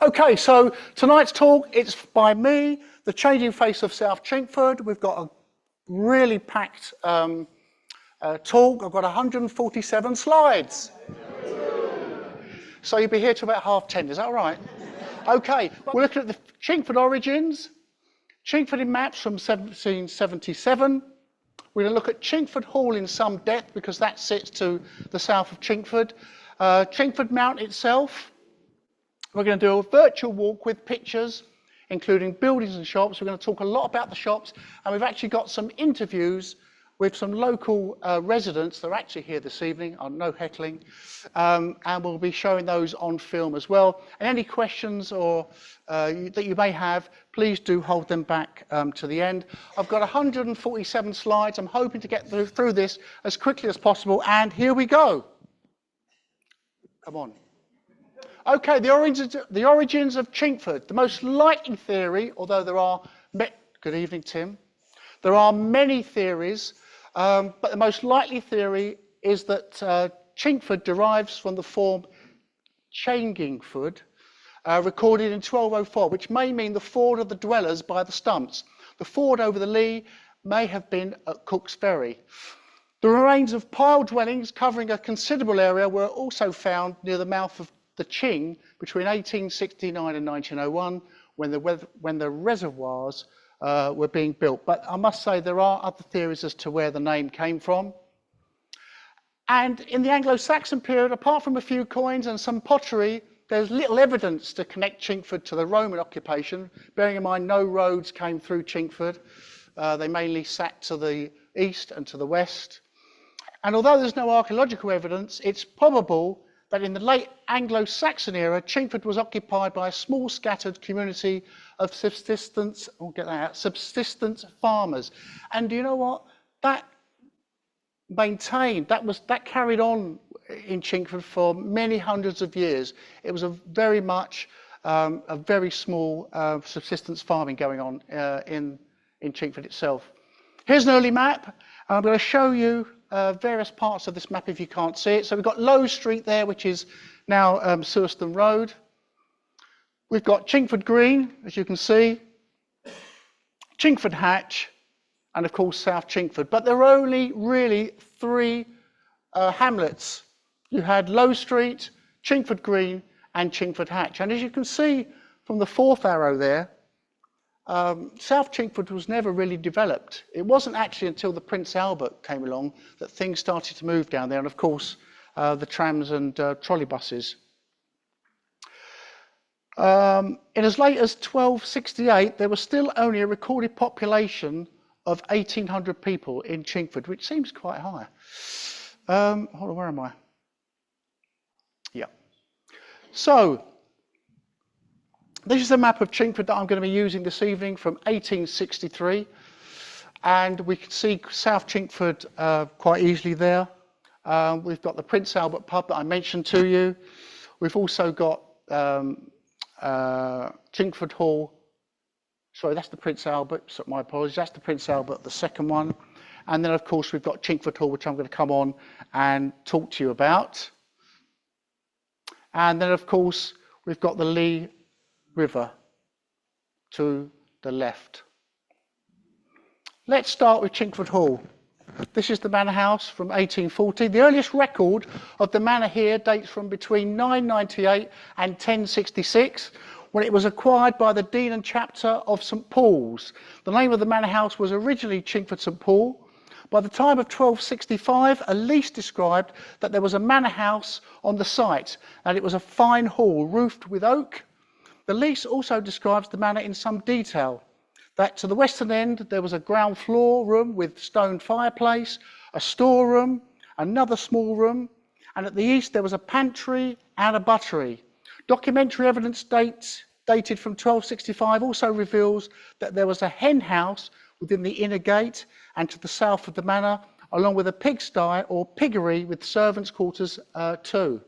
Okay, so tonight's talk, it's by me, the changing face of South Chingford. We've got a really packed talk. I've got 147 slides. So you'll be here till about 10:30, is that all right? Okay, we're looking at the Chingford origins, Chingford in maps from 1777. We're going to look at Chingford Hall in some depth because that sits to the south of Chingford. Chingford Mount itself. We're going to do a virtual walk with pictures, including buildings and shops. We're going to talk a lot about the shops, and we've actually got some interviews with some local residents. They're actually here this evening, no heckling, and we'll be showing those on film as well. And any questions or that you may have, please do hold them back to the end. I've got 147 slides. I'm hoping to get through this as quickly as possible, and here we go. Come on. Okay, the origins of Chingford. The most likely theory, although there are... Good evening, Tim. There are many theories, but the most likely theory is that Chingford derives from the form Changingford, recorded in 1204, which may mean the ford of the dwellers by the stumps. The ford over the Lee may have been at Cook's Ferry. The remains of pile dwellings covering a considerable area were also found near the mouth of the Ching between 1869 and 1901, when the reservoirs were being built. But I must say there are other theories as to where the name came from. And in the Anglo-Saxon period, apart from a few coins and some pottery, there's little evidence to connect Chingford to the Roman occupation, bearing in mind no roads came through Chingford. They mainly sat to the east and to the west. And although there's no archaeological evidence, it's probable that in the late Anglo-Saxon era, Chingford was occupied by a small scattered community of subsistence farmers. And do you know what? That carried on in Chingford for many hundreds of years. It was a very small subsistence farming going on in Chingford itself. Here's an early map. I'm going to show you various parts of this map if you can't see it. So we've got Low Street there, which is now Surston Road. We've got Chingford Green, as you can see, Chingford Hatch, and of course South Chingford. But there are only really three hamlets. You had Low Street, Chingford Green, and Chingford Hatch. And as you can see from the fourth arrow there, South Chingford was never really developed. It wasn't actually until the Prince Albert came along that things started to move down there, and of course the trams and trolley buses. In as late as 1268, there was still only a recorded population of 1,800 people in Chingford, which seems quite high. Hold on, where am I? Yeah. So, this is a map of Chingford that I'm going to be using this evening from 1863. And we can see South Chingford quite easily there. We've got the Prince Albert pub that I mentioned to you. We've also got Chingford Hall. Sorry, that's the Prince Albert. So my apologies. That's the Prince Albert, the second one. And then, of course, we've got Chingford Hall, which I'm going to come on and talk to you about. And then, of course, we've got the Lee River to the left. Let's start with Chingford Hall. This is the manor house from 1840. The earliest record of the manor here dates from between 998 and 1066, when it was acquired by the Dean and Chapter of St Paul's. The name of the manor house was originally Chingford St Paul. By the time of 1265, a lease described that there was a manor house on the site, and it was a fine hall roofed with oak. The lease also describes the manor in some detail, that to the western end there was a ground floor room with stone fireplace, a storeroom, another small room, and at the east there was a pantry and a buttery. Documentary evidence dated from 1265 also reveals that there was a hen house within the inner gate and to the south of the manor, along with a pigsty or piggery with servants' quarters too.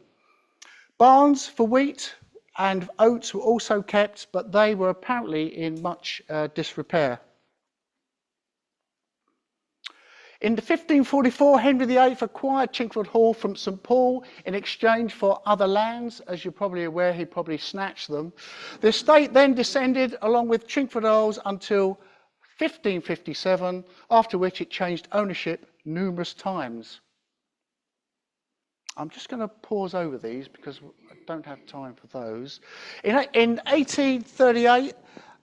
Barns for wheat and oats were also kept, but they were apparently in much disrepair. In 1544, Henry VIII acquired Chingford Hall from St Paul in exchange for other lands. As you're probably aware, he probably snatched them. The estate then descended along with Chingford Earls until 1557, after which it changed ownership numerous times. I'm just going to pause over these because I don't have time for those. In 1838,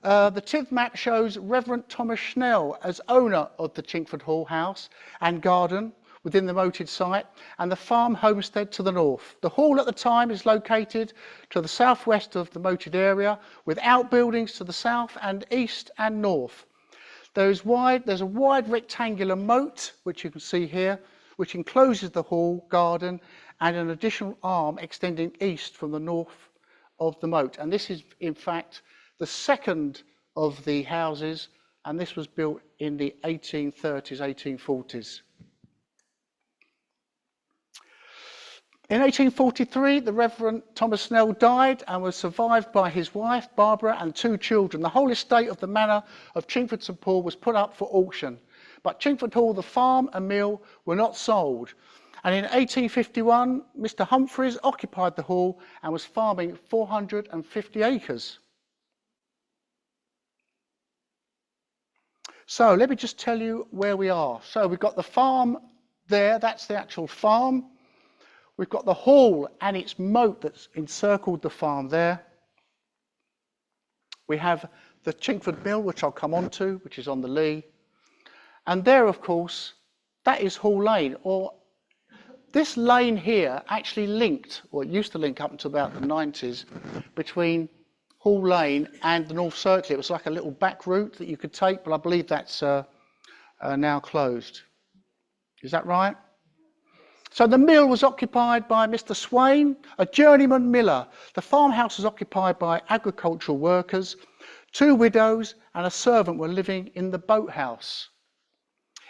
the TIV map shows Reverend Thomas Schnell as owner of the Chingford Hall house and garden within the moated site and the farm homestead to the north. The hall at the time is located to the southwest of the moated area with outbuildings to the south and east and north. There's a wide rectangular moat, which you can see here, which encloses the hall garden and an additional arm extending east from the north of the moat. And this is, in fact, the second of the houses, and this was built in the 1830s, 1840s. In 1843, the Reverend Thomas Snell died and was survived by his wife, Barbara, and 2 children. The whole estate of the manor of Chingford St Paul was put up for auction, but Chingford Hall, the farm and mill, were not sold. And in 1851, Mr. Humphreys occupied the hall and was farming 450 acres. So let me just tell you where we are. So we've got the farm there, that's the actual farm. We've got the hall and its moat that's encircled the farm there. We have the Chingford Mill, which I'll come on to, which is on the lee. And there, of course, that is Hall Lane, or this lane here actually linked, or it used to link up until about the 90s, between Hall Lane and the North Circular. It was like a little back route that you could take, but I believe that's now closed. Is that right? So the mill was occupied by Mr. Swain, a journeyman miller. The farmhouse was occupied by agricultural workers. 2 widows and a servant were living in the boathouse.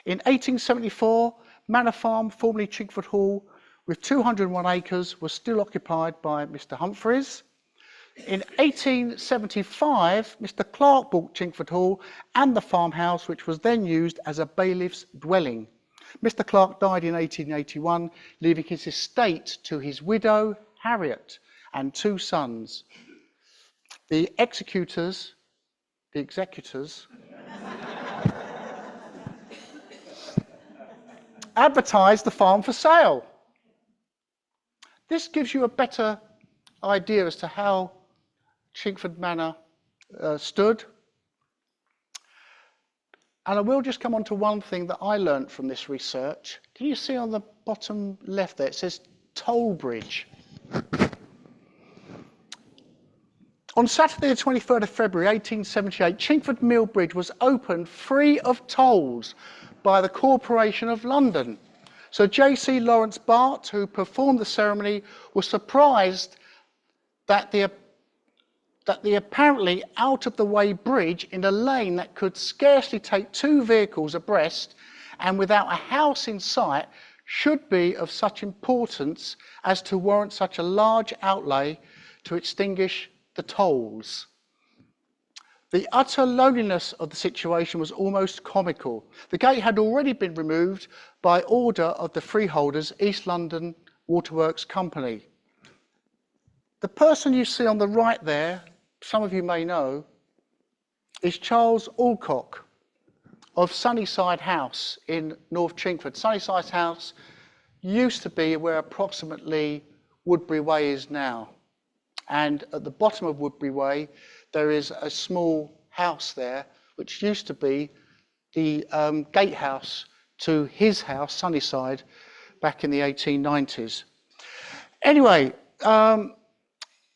In 1874, Manor Farm, formerly Chingford Hall, with 201 acres, was still occupied by Mr. Humphreys. In 1875, Mr. Clark bought Chingford Hall and the farmhouse, which was then used as a bailiff's dwelling. Mr. Clark died in 1881, leaving his estate to his widow, Harriet, and 2 sons. The executors advertised the farm for sale. This gives you a better idea as to how Chingford Manor stood. And I will just come on to one thing that I learnt from this research. Can you see on the bottom left there, it says toll bridge. On Saturday the 23rd of February 1878, Chingford Mill Bridge was opened free of tolls by the Corporation of London. So J.C. Lawrence Bart, who performed the ceremony, was surprised that the apparently out-of-the-way bridge in a lane that could scarcely take 2 vehicles abreast and without a house in sight should be of such importance as to warrant such a large outlay to extinguish the tolls. The utter loneliness of the situation was almost comical. The gate had already been removed by order of the freeholders, East London Waterworks Company. The person you see on the right there, some of you may know, is Charles Alcock of Sunnyside House in North Chingford. Sunnyside House used to be where approximately Woodbury Way is now. And at the bottom of Woodbury Way, there is a small house there, which used to be the gatehouse to his house, Sunnyside, back in the 1890s. Anyway,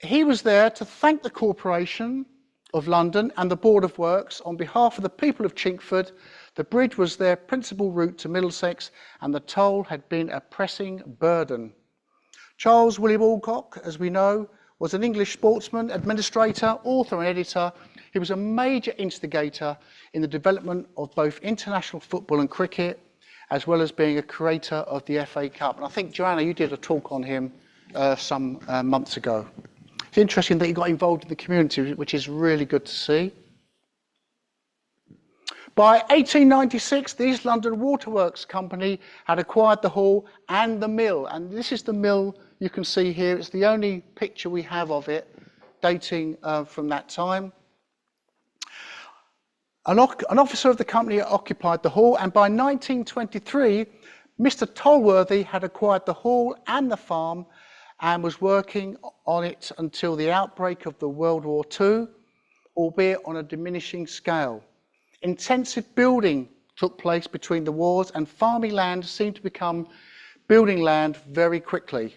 he was there to thank the Corporation of London and the Board of Works on behalf of the people of Chingford. The bridge was their principal route to Middlesex, and the toll had been a pressing burden. Charles William Alcock, as we know, was an English sportsman, administrator, author and editor. He was a major instigator in the development of both international football and cricket, as well as being a creator of the FA Cup. And I think, Joanna, you did a talk on him some months ago. It's interesting that he got involved in the community, which is really good to see. By 1896, the East London Waterworks Company had acquired the hall and the mill. And this is the mill you can see here. It's the only picture we have of it dating from that time. An officer of the company occupied the hall, and by 1923, Mr. Tolworthy had acquired the hall and the farm and was working on it until the outbreak of the World War II, albeit on a diminishing scale. Intensive building took place between the wars, and farming land seemed to become building land very quickly.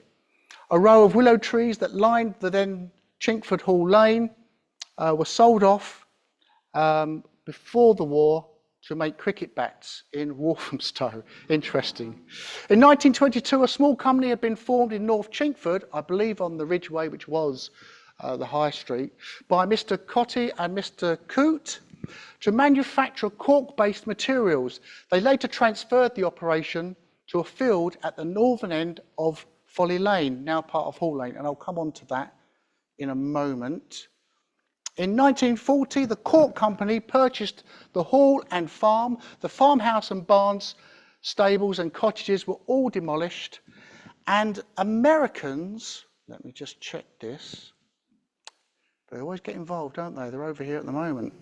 A row of willow trees that lined the then Chingford Hall Lane were sold off before the war to make cricket bats in Walthamstow. Interesting. In 1922, a small company had been formed in North Chingford, I believe on the Ridgeway, which was the High Street, by Mr. Cotty and Mr. Coote to manufacture cork-based materials. They later transferred the operation to a field at the northern end of Folly Lane, now part of Hall Lane, and I'll come on to that in a moment. In 1940, the Cork Company purchased the hall and farm. The farmhouse and barns, stables and cottages were all demolished, and Americans, let me just check this, they always get involved, don't they? They're over here at the moment.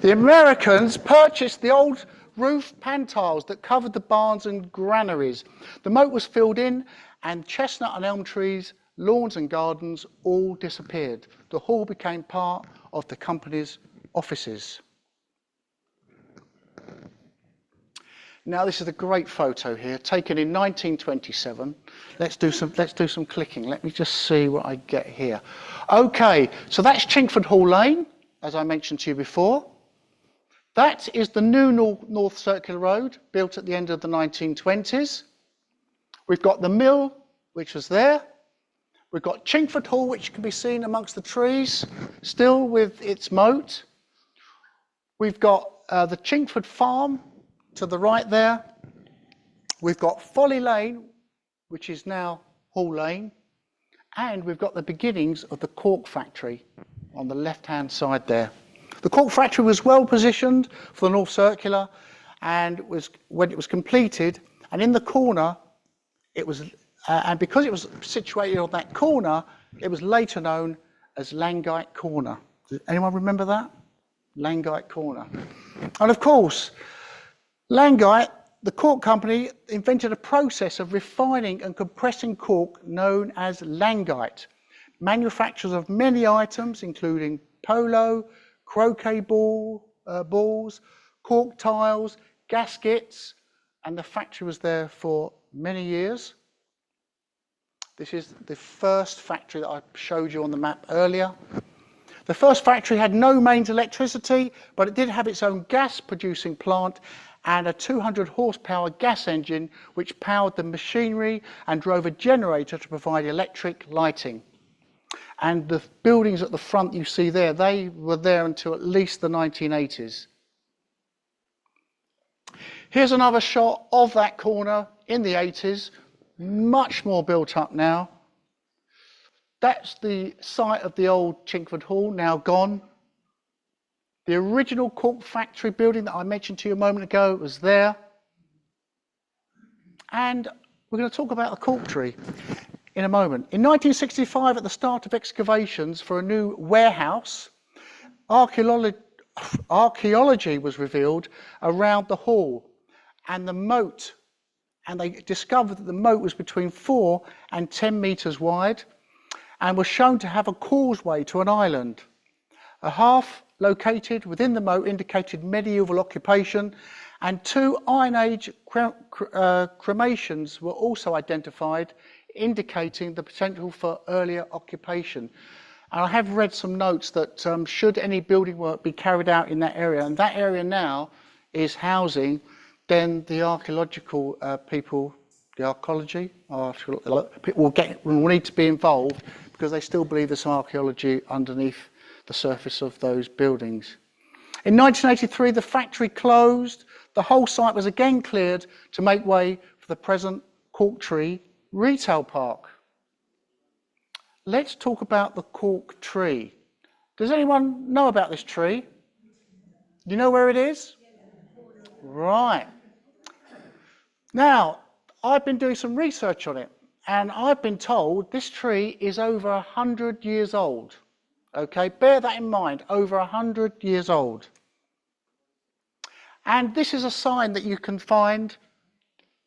The Americans purchased the old roof pantiles that covered the barns and granaries. The moat was filled in, and chestnut and elm trees, lawns and gardens all disappeared. The hall became part of the company's offices. Now this is a great photo here, taken in 1927. Let's do some clicking. Let me just see what I get here. Okay, so that's Chingford Hall Lane, as I mentioned to you before. That is the new North Circular Road, built at the end of the 1920s. We've got the mill, which was there. We've got Chingford Hall, which can be seen amongst the trees, still with its moat. We've got the Chingford Farm to the right there. We've got Folly Lane, which is now Hall Lane. And we've got the beginnings of the cork factory on the left-hand side there. The cork factory was well positioned for the North Circular, and when it was completed, and in the corner, it was, and because it was situated on that corner, it was later known as Langite Corner. Does anyone remember that? Langite Corner. And of course, Langite, the cork company, invented a process of refining and compressing cork known as Langite. Manufacturers of many items, including polo, croquet balls, cork tiles, gaskets, and the factory was there for many years. This is the first factory that I showed you on the map earlier. The first factory had no mains electricity, but it did have its own gas producing plant and a 200 horsepower gas engine which powered the machinery and drove a generator to provide electric lighting. And the buildings at the front you see there, they were there until at least the 1980s. Here's another shot of that corner in the 80s, much more built up now. That's the site of the old Chingford Hall, now gone. The original cork factory building that I mentioned to you a moment ago was there. And we're going to talk about the cork tree in a moment. In 1965, at the start of excavations for a new warehouse, archaeology was revealed around the hall and the moat. And they discovered that the moat was between 4 and 10 metres wide and was shown to have a causeway to an island. A half located within the moat indicated medieval occupation, and 2 Iron Age cremations were also identified, indicating the potential for earlier occupation. And I have read some notes that should any building work be carried out in that area, and that area now is housing, then the archaeological people, the archaeology, will need to be involved because they still believe there's some archaeology underneath the surface of those buildings. In 1983, the factory closed. The whole site was again cleared to make way for the present Cork Tree Retail Park. Let's talk about the cork tree. Does anyone know about this tree? Do you know where it is? Right. Now, I've been doing some research on it, and I've been told this tree is over 100 years old. Okay, bear that in mind, over 100 years old. And this is a sign that you can find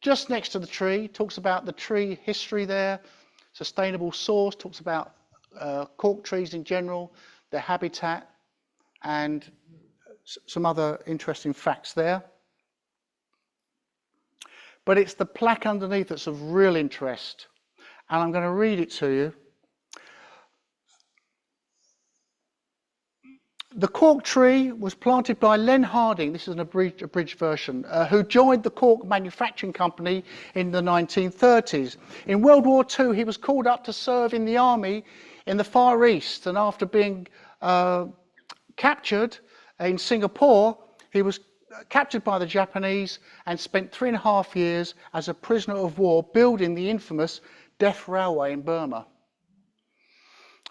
just next to the tree. It talks about the tree history there, sustainable source, talks about cork trees in general, their habitat, and some other interesting facts there. But it's the plaque underneath that's of real interest. And I'm going to read it to you. The cork tree was planted by Len Harding, this is an abridged version, who joined the cork manufacturing company in the 1930s. In World War II, he was called up to serve in the army in the Far East, and after being captured in Singapore, he was captured by the Japanese and spent 3.5 years as a prisoner of war building the infamous Death Railway in Burma.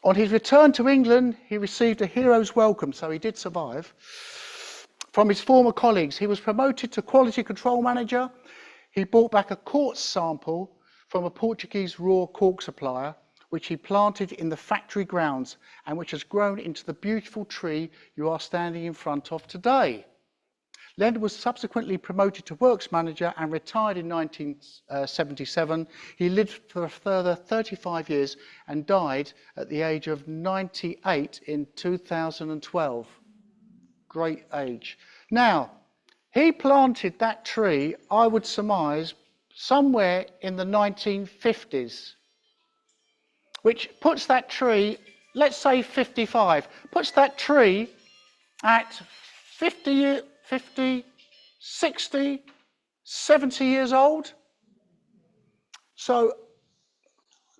On his return to England, he received a hero's welcome, so he did survive, from his former colleagues. He was promoted to quality control manager. He brought back a quartz sample from a Portuguese raw cork supplier, which he planted in the factory grounds and which has grown into the beautiful tree you are standing in front of today. Len was subsequently promoted to works manager and retired in 1977. He lived for a further 35 years and died at the age of 98 in 2012. Great age. Now, he planted that tree, I would surmise, somewhere in the 1950s, which puts that tree, let's say 55, puts that tree at 50, 60, 70 years old. So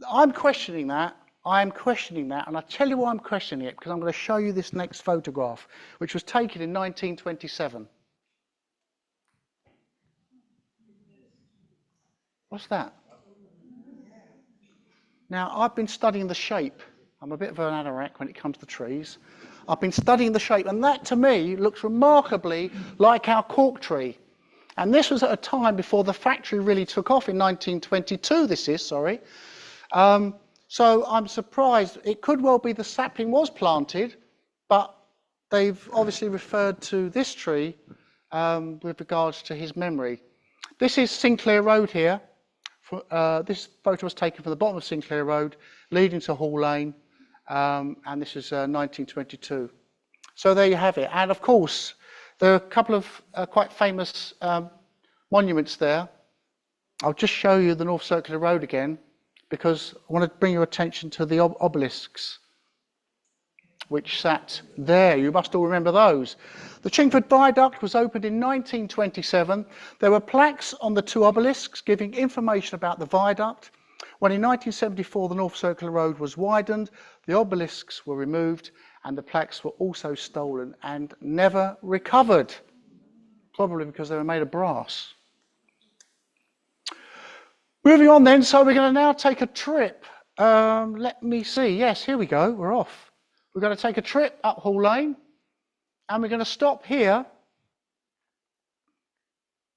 I'm questioning that. And I'll tell you why I'm questioning it, because I'm going to show you this next photograph, which was taken in 1927. What's that? Now, I've been studying the shape. I'm a bit of an anorak when it comes to trees. I've been studying the shape, and that to me looks remarkably like our cork tree. And this was at a time before the factory really took off in 1922, so I'm surprised. It could well be the sapling was planted, but they've obviously referred to this tree with regards to his memory. This is Sinclair Road here. This photo was taken from the bottom of Sinclair Road, leading to Hall Lane. And this is 1922. So there you have it. And of course, there are a couple of quite famous monuments there. I'll just show you the North Circular Road again, because I want to bring your attention to the obelisks, which sat there. You must all remember those. The Chingford Viaduct was opened in 1927. There were plaques on the two obelisks giving information about the viaduct. When in 1974 the North Circular Road was widened, the obelisks were removed and the plaques were also stolen and never recovered, probably because they were made of brass. Moving on then, so we're going to now take a trip. Let me see, yes, here we go, we're off. We're going to take a trip up Hall Lane and we're going to stop here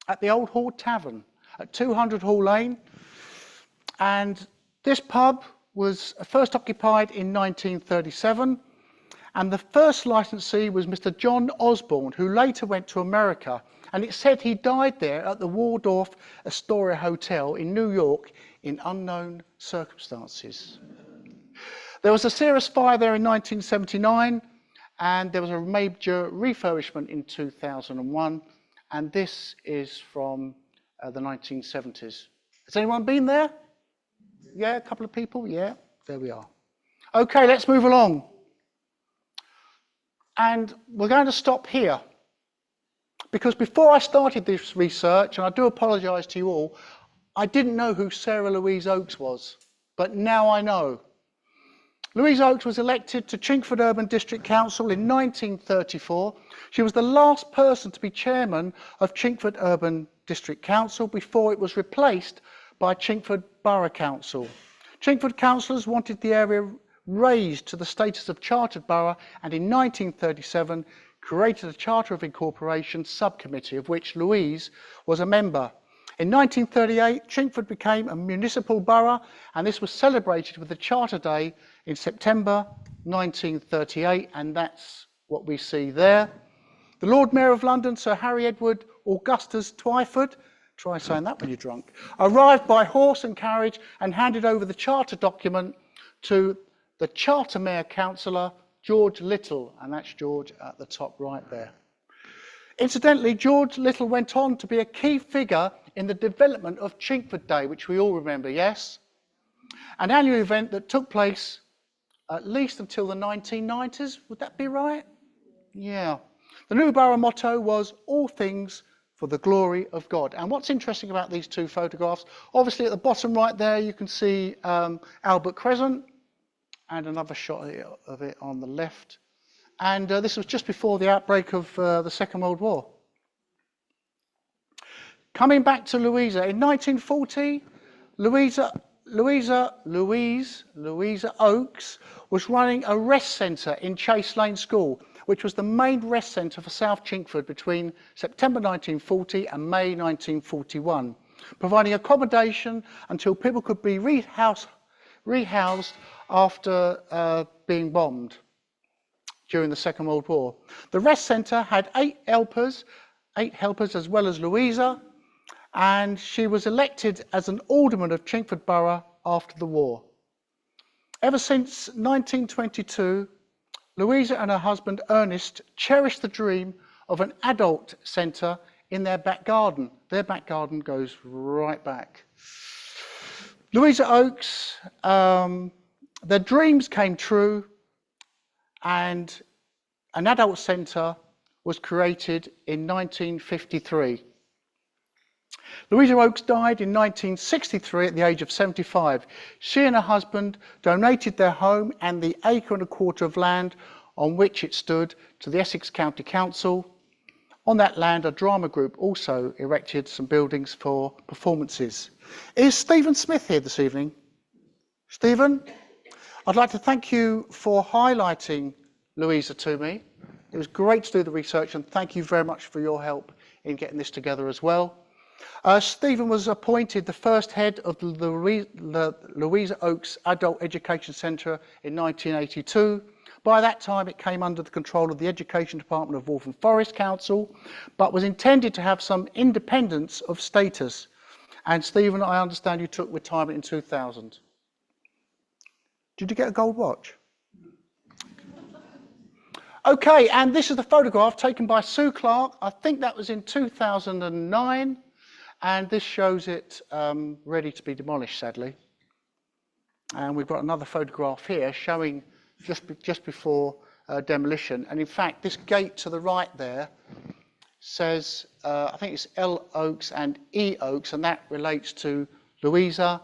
at the Old Horde Tavern at 200 Hall Lane. And this pub was first occupied in 1937, and the first licensee was Mr. John Osborne, who later went to America, and it said he died there at the Waldorf Astoria Hotel in New York in unknown circumstances. There was a serious fire there in 1979, and there was a major refurbishment in 2001, and this is from the 1970s. Has anyone been there? Yeah, a couple of people? Yeah, there we are. Okay, let's move along. And we're going to stop here, because before I started this research, and I do apologise to you all, I didn't know who Sarah Louise Oakes was, but now I know. Louise Oakes was elected to Chingford Urban District Council in 1934. She was the last person to be chairman of Chingford Urban District Council before it was replaced by Chingford Borough Council. Chingford councillors wanted the area raised to the status of chartered borough, and in 1937 created a Charter of Incorporation subcommittee, of which Louise was a member. In 1938, Chingford became a municipal borough, and this was celebrated with the Charter Day in September 1938, and that's what we see there. The Lord Mayor of London, Sir Harry Edward Augustus Twyford, try saying that when you're drunk, arrived by horse and carriage and handed over the charter document to the Charter Mayor Councillor, George Little, and that's George at the top right there. Incidentally, George Little went on to be a key figure in the development of Chingford Day, which we all remember, yes? An annual event that took place at least until the 1990s, would that be right? Yeah. The new borough motto was, all things for the glory of God. And what's interesting about these two photographs, obviously at the bottom right there, you can see Albert Crescent, and another shot of it on the left. And this was just before the outbreak of the Second World War. Coming back to Louisa, in 1940, Louisa Oakes was running a rest centre in Chase Lane School, which was the main rest centre for South Chingford between September 1940 and May 1941, providing accommodation until people could be rehoused after being bombed during the Second World War. The rest centre had 8 helpers as well as Louisa, and she was elected as an alderman of Chingford Borough after the war. Ever since 1922, Louisa and her husband Ernest cherished the dream of an adult centre in their back garden. Their back garden goes right back. Louisa Oakes, their dreams came true, and an adult centre was created in 1953. Louisa Oakes died in 1963 at the age of 75. She and her husband donated their home and the acre and a quarter of land on which it stood to the Essex County Council. On that land, a drama group also erected some buildings for performances. Is Stephen Smith here this evening? Stephen, I'd like to thank you for highlighting Louisa to me. It was great to do the research, and thank you very much for your help in getting this together as well. Stephen was appointed the first head of the Louisa Oakes Adult Education Centre in 1982. By that time, it came under the control of the Education Department of Waltham Forest Council, but was intended to have some independence of status. And Stephen, I understand you took retirement in 2000. Did you get a gold watch? Okay, and this is the photograph taken by Sue Clark. I think that was in 2009. And this shows it ready to be demolished, sadly. And we've got another photograph here showing just before demolition. And in fact, this gate to the right there says, I think it's L. Oakes and E. Oakes, and that relates to Louisa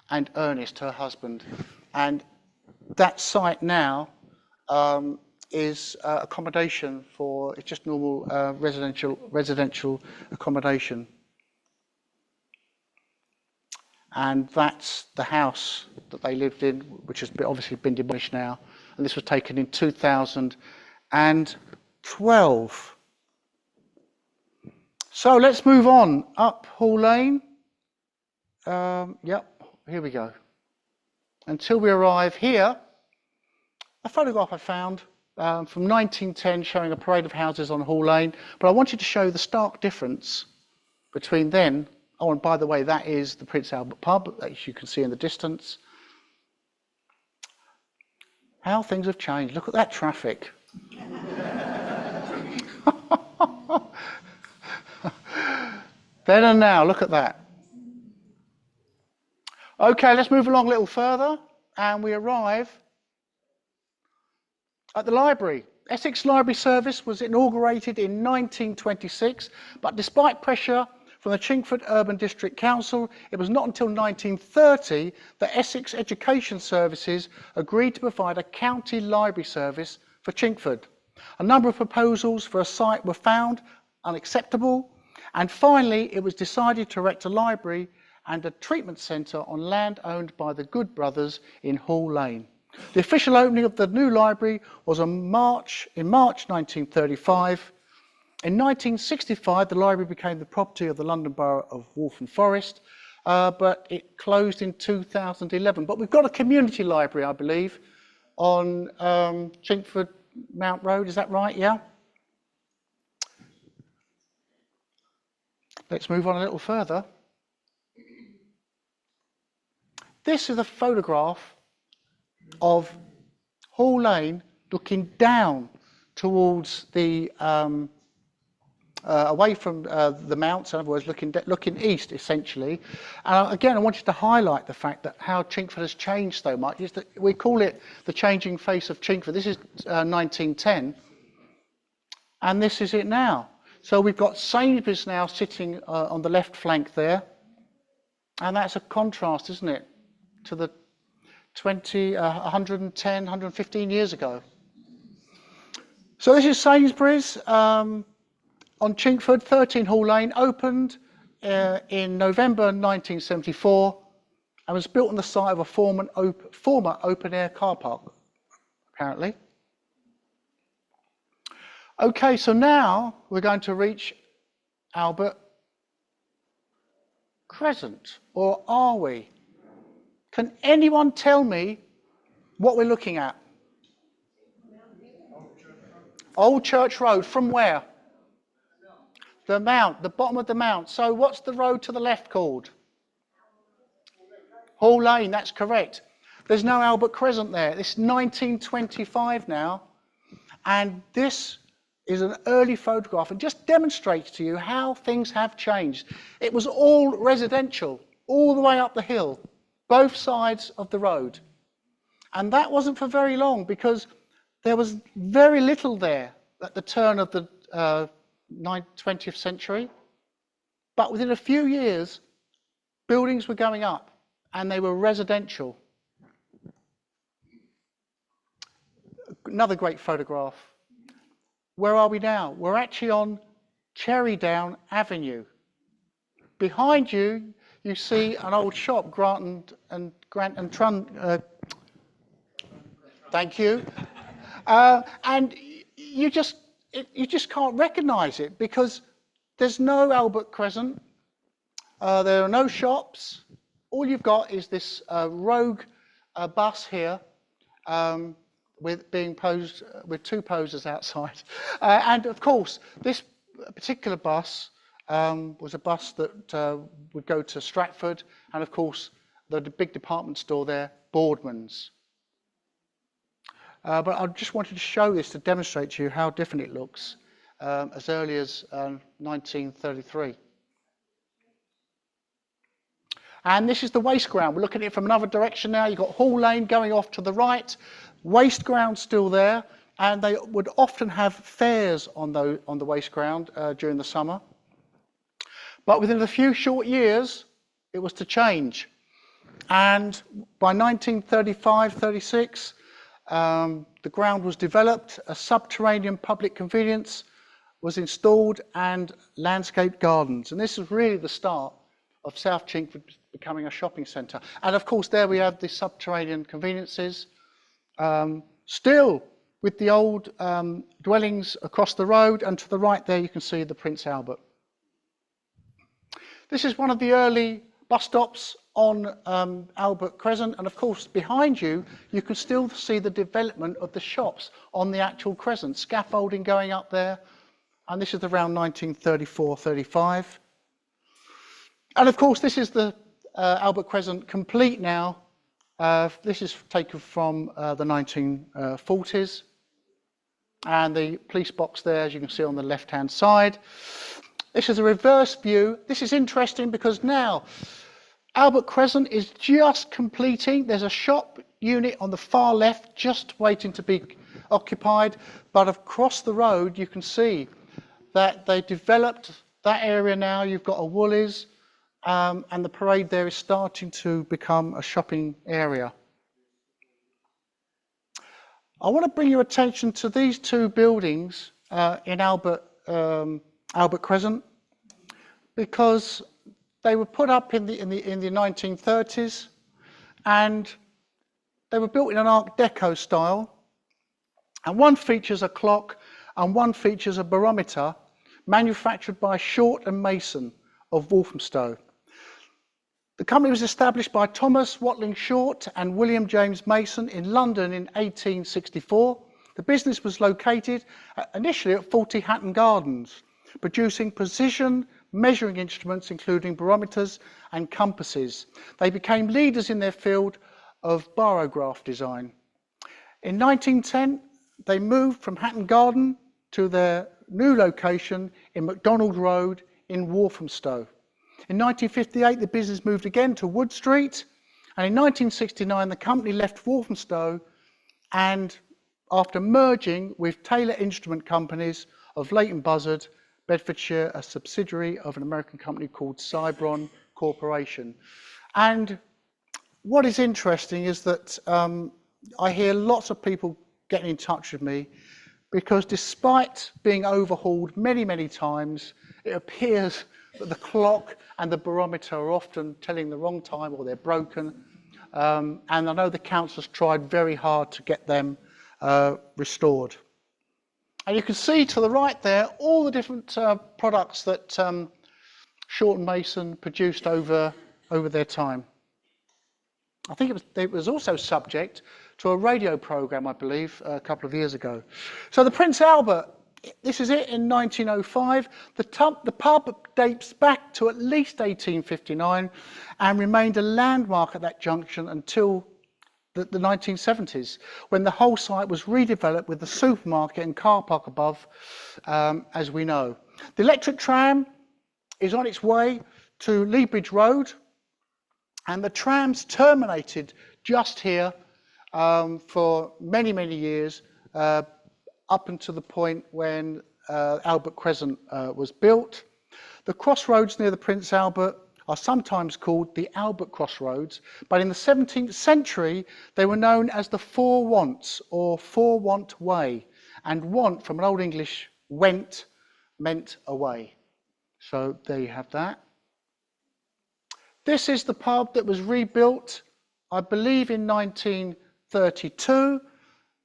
and Ernest, her husband. And that site now is accommodation for, it's just normal residential accommodation. And that's the house that they lived in, which has obviously been demolished now. And this was taken in 2012. So let's move on up Hall Lane. Yep, here we go. Until we arrive here, a photograph I found from 1910 showing a parade of houses on Hall Lane. But I wanted to show the stark difference between then. Oh, and by the way, that is the Prince Albert pub, as you can see in the distance. How things have changed. Look at that traffic. Then and now, look at that. Okay, let's move along a little further, and we arrive at the library. Essex Library Service was inaugurated in 1926, but despite pressure from the Chingford Urban District Council, it was not until 1930 that Essex Education Services agreed to provide a county library service for Chingford. A number of proposals for a site were found unacceptable, and finally it was decided to erect a library and a treatment centre on land owned by the Good brothers in Hall Lane. The official opening of the new library was in March 1935. In 1965, the library became the property of the London Borough of Waltham Forest, but it closed in 2011. But we've got a community library, I believe, on Chingford Mount Road. Is that right? Yeah? Let's move on a little further. This is a photograph of Hall Lane looking down towards the away from the mounts, in other words, looking east, essentially. Again, I wanted to highlight the fact that how Chingford has changed so much. Is that we call it the changing face of Chingford. This is 1910, and this is it now. So we've got Sainsbury's now sitting on the left flank there, and that's a contrast, isn't it, to the 110, 115 years ago. So this is Sainsbury's on Chingford, 13 Hall Lane, opened in November 1974 and was built on the site of a former open-air car park, apparently. Okay, so now we're going to reach Albert Crescent, or are we? Can anyone tell me what we're looking at? Old Church Road, from where? The Mount, the bottom of the Mount. So what's the road to the left called? Hall Lane, that's correct. There's no Albert Crescent there. It's 1925 now, and this is an early photograph and just demonstrates to you how things have changed. It was all residential, all the way up the hill, both sides of the road. And that wasn't for very long, because there was very little there at the turn of the 20th century. But within a few years, buildings were going up and they were residential. Another great photograph. Where are we now? We're actually on Cherrydown Avenue. Behind you, you see an old shop, Grant and Trun. Thank you. And you just can't recognise it, because there's no Albert Crescent. There are no shops. All you've got is this rogue bus here, with being posed with two posers outside. And of course, this particular bus was a bus that would go to Stratford, and of course, the big department store there, Boardman's. But I just wanted to show this to demonstrate to you how different it looks as early as 1933. And this is the waste ground. We're looking at it from another direction now. You've got Hall Lane going off to the right, waste ground still there, and they would often have fairs on the waste ground during the summer. But within a few short years, it was to change. And by 1935-36, the ground was developed, a subterranean public convenience was installed, and landscape gardens. And this is really the start of South Chingford becoming a shopping centre. And of course, there we have the subterranean conveniences, still with the old dwellings across the road, and to the right there you can see the Prince Albert. This is one of the early bus stops on Albert Crescent, and of course behind you, you can still see the development of the shops on the actual crescent, scaffolding going up there, and this is around 1934-35. And of course, this is the Albert Crescent complete now. This is taken from the 1940s, and the police box there, as you can see on the left-hand side. This is a reverse view. This is interesting because now Albert Crescent is just completing. There's a shop unit on the far left just waiting to be occupied, but across the road you can see that they developed that area now. You've got a Woolies, and the parade there is starting to become a shopping area. I want to bring your attention to these two buildings in Albert Crescent, because they were put up in the 1930s, and They were built in an Art Deco style, and one features a clock and one features a barometer manufactured by Short and Mason of Walthamstow. The company was established by Thomas Watling Short and William James Mason in London in 1864. The business was located initially at 40 Hatton Gardens, producing precision measuring instruments including barometers and compasses. They became leaders in their field of barograph design. In 1910, they moved from Hatton Garden to their new location in MacDonald Road in Walthamstow. In 1958, the business moved again to Wood Street, and in 1969, the company left Walthamstow and, after merging with Taylor Instrument Companies of Leighton Buzzard, Bedfordshire, a subsidiary of an American company called Cybron Corporation. And what is interesting is that I hear lots of people getting in touch with me because despite being overhauled many, many times, it appears that the clock and the barometer are often telling the wrong time or they're broken. And I know the council's tried very hard to get them restored. And you can see to the right there all the different products that Short and Mason produced over their time. I think it was also subject to a radio program, I believe, a couple of years ago. So the Prince Albert, this is it in 1905. The pub dates back to at least 1859 and remained a landmark at that junction until the 1970s, when the whole site was redeveloped with the supermarket and car park above, as we know. The electric tram is on its way to Leabridge Road, and the trams terminated just here for many, many years, up until the point when Albert Crescent was built. The crossroads near the Prince Albert are sometimes called the Albert Crossroads, but in the 17th century they were known as the Four Wants or Four Want Way, and want from an Old English went meant away. So there you have that. This is the pub that was rebuilt, I believe, in 1932,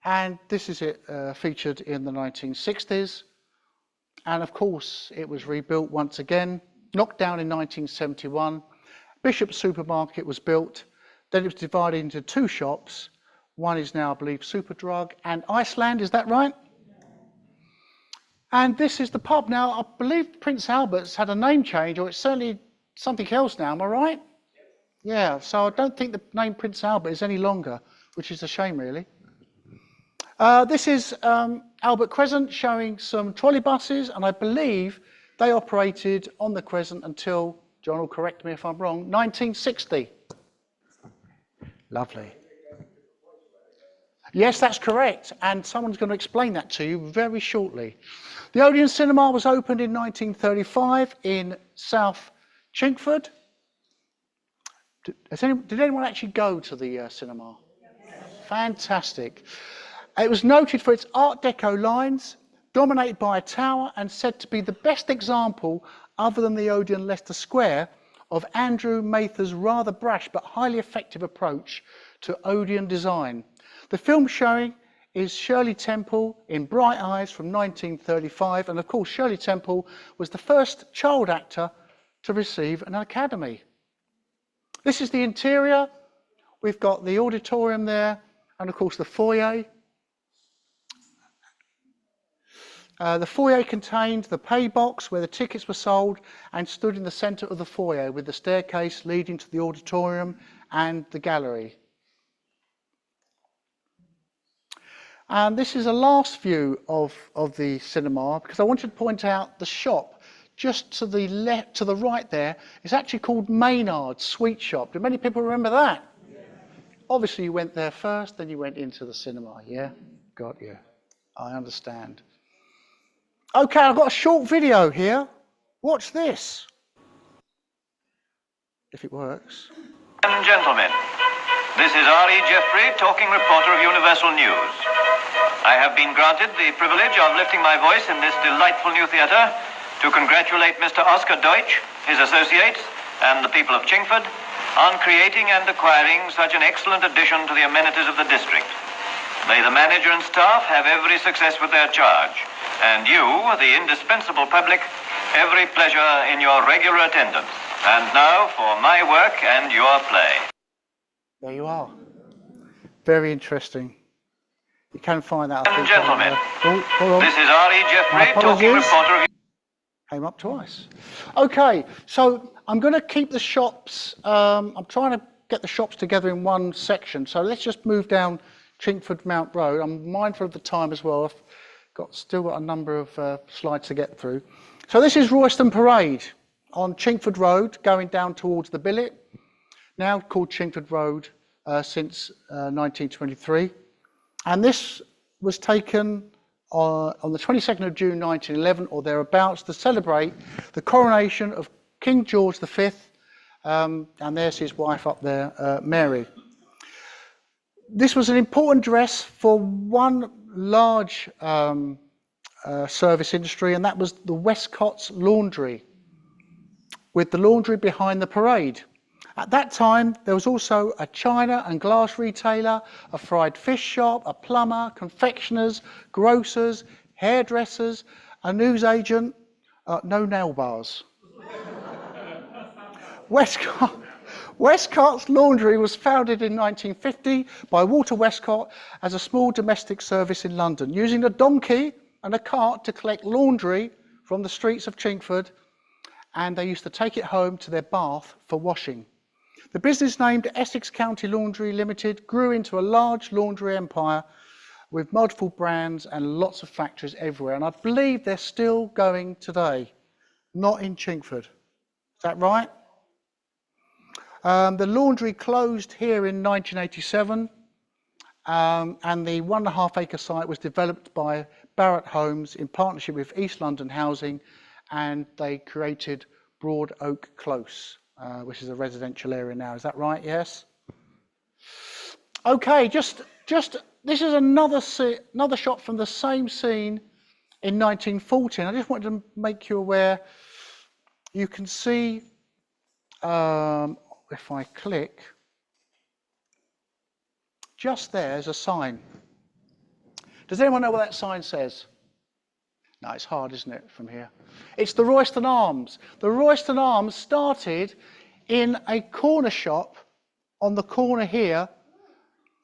and this is it featured in the 1960s. And of course, it was rebuilt once again, knocked down in 1971. Bishop's Supermarket was built, then it was divided into two shops. One is now, I believe, Superdrug and Iceland, is that right? And this is the pub. Now, I believe Prince Albert's had a name change, or it's certainly something else now, am I right? Yeah, so I don't think the name Prince Albert is any longer, which is a shame, really. This is Albert Crescent showing some trolley buses, and I believe they operated on the Crescent until, John will correct me if I'm wrong, 1960. Lovely. Yes, that's correct, and someone's going to explain that to you very shortly. The Odeon Cinema was opened in 1935 in South Chingford. Did anyone actually go to the cinema? Yes. Fantastic. It was noted for its Art Deco lines, dominated by a tower, and said to be the best example, other than the Odeon Leicester Square, of Andrew Mather's rather brash but highly effective approach to Odeon design. The film showing is Shirley Temple in Bright Eyes from 1935, and of course Shirley Temple was the first child actor to receive an Academy. This is the interior. We've got the auditorium there, and of course the foyer. The foyer contained the pay box where the tickets were sold and stood in the centre of the foyer with the staircase leading to the auditorium and the gallery. And this is a last view of the cinema, because I wanted to point out the shop just to the left, to the right there. It's actually called Maynard's Sweet Shop. Do many people remember that? Yeah. Obviously you went there first, then you went into the cinema, yeah? Got you. I understand. Okay, I've got a short video here. Watch this. If it works. And gentlemen, this is R.E. Jeffrey, talking reporter of Universal News. I have been granted the privilege of lifting my voice in this delightful new theatre to congratulate Mr. Oscar Deutsch, his associates, and the people of Chingford on creating and acquiring such an excellent addition to the amenities of the district. May the manager and staff have every success with their charge, and you, the indispensable public, every pleasure in your regular attendance. And now for my work and your play. There you are. Very interesting. You can find that. And gentlemen, hold on. This is R.E. Jeffrey, talking reporter of... Came up twice. Okay, so I'm going to keep the shops. I'm trying to get the shops together in one section. So let's just move down Chingford Mount Road. I'm mindful of the time as well. I've still got a number of slides to get through. So this is Royston Parade on Chingford Road, going down towards the Billet, now called Chingford Road since 1923. And this was taken on the 22nd of June 1911 or thereabouts to celebrate the coronation of King George V, and there's his wife up there, Mary. This was an important dress for one large service industry, and that was the Westcott's Laundry, with the laundry behind the parade. At that time, there was also a china and glass retailer, a fried fish shop, a plumber, confectioners, grocers, hairdressers, a newsagent, no nail bars. Westcott's Laundry was founded in 1950 by Walter Westcott as a small domestic service in London, using a donkey and a cart to collect laundry from the streets of Chingford, and they used to take it home to their bath for washing. The business, named Essex County Laundry Limited, grew into a large laundry empire with multiple brands and lots of factories everywhere, and I believe they're still going today, not in Chingford. Is that right? The laundry closed here in 1987, and the 1.5 acre site was developed by Barratt Homes in partnership with East London Housing, and they created Broad Oak Close, which is a residential area now. Is that right? Yes? Okay, just this is another shot from the same scene in 1914. I just wanted to make you aware. You can see, if I click, just there's a sign. Does anyone know what that sign says? No, it's hard, isn't it, from here? It's the Royston Arms. The Royston Arms started in a corner shop on the corner here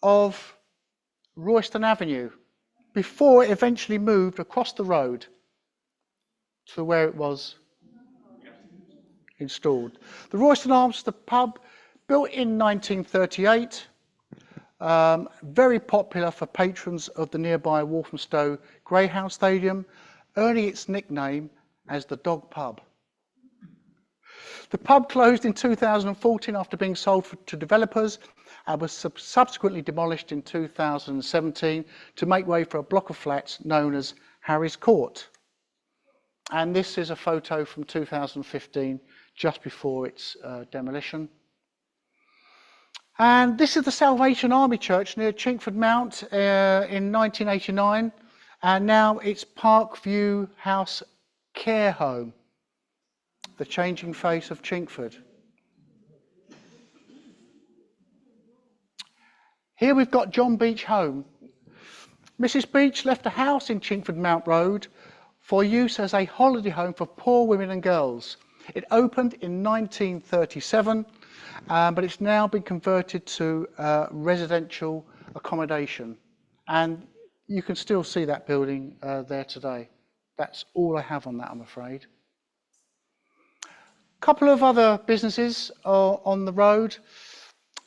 of Royston Avenue before it eventually moved across the road to where it was installed. The Royston Arms, the pub, built in 1938, very popular for patrons of the nearby Walthamstow Greyhound Stadium, earning its nickname as the Dog Pub. The pub closed in 2014 after being sold to developers and was subsequently demolished in 2017 to make way for a block of flats known as Harry's Court. And this is a photo from 2015, just before its demolition. And this is the Salvation Army Church near Chingford Mount in 1989, and now it's Parkview House Care Home, the changing face of Chingford. Here we've got John Beach Home. Mrs. Beach left a house in Chingford Mount Road for use as a holiday home for poor women and girls. It opened in 1937, but it's now been converted to residential accommodation. And you can still see that building there today. That's all I have on that, I'm afraid. A couple of other businesses on the road.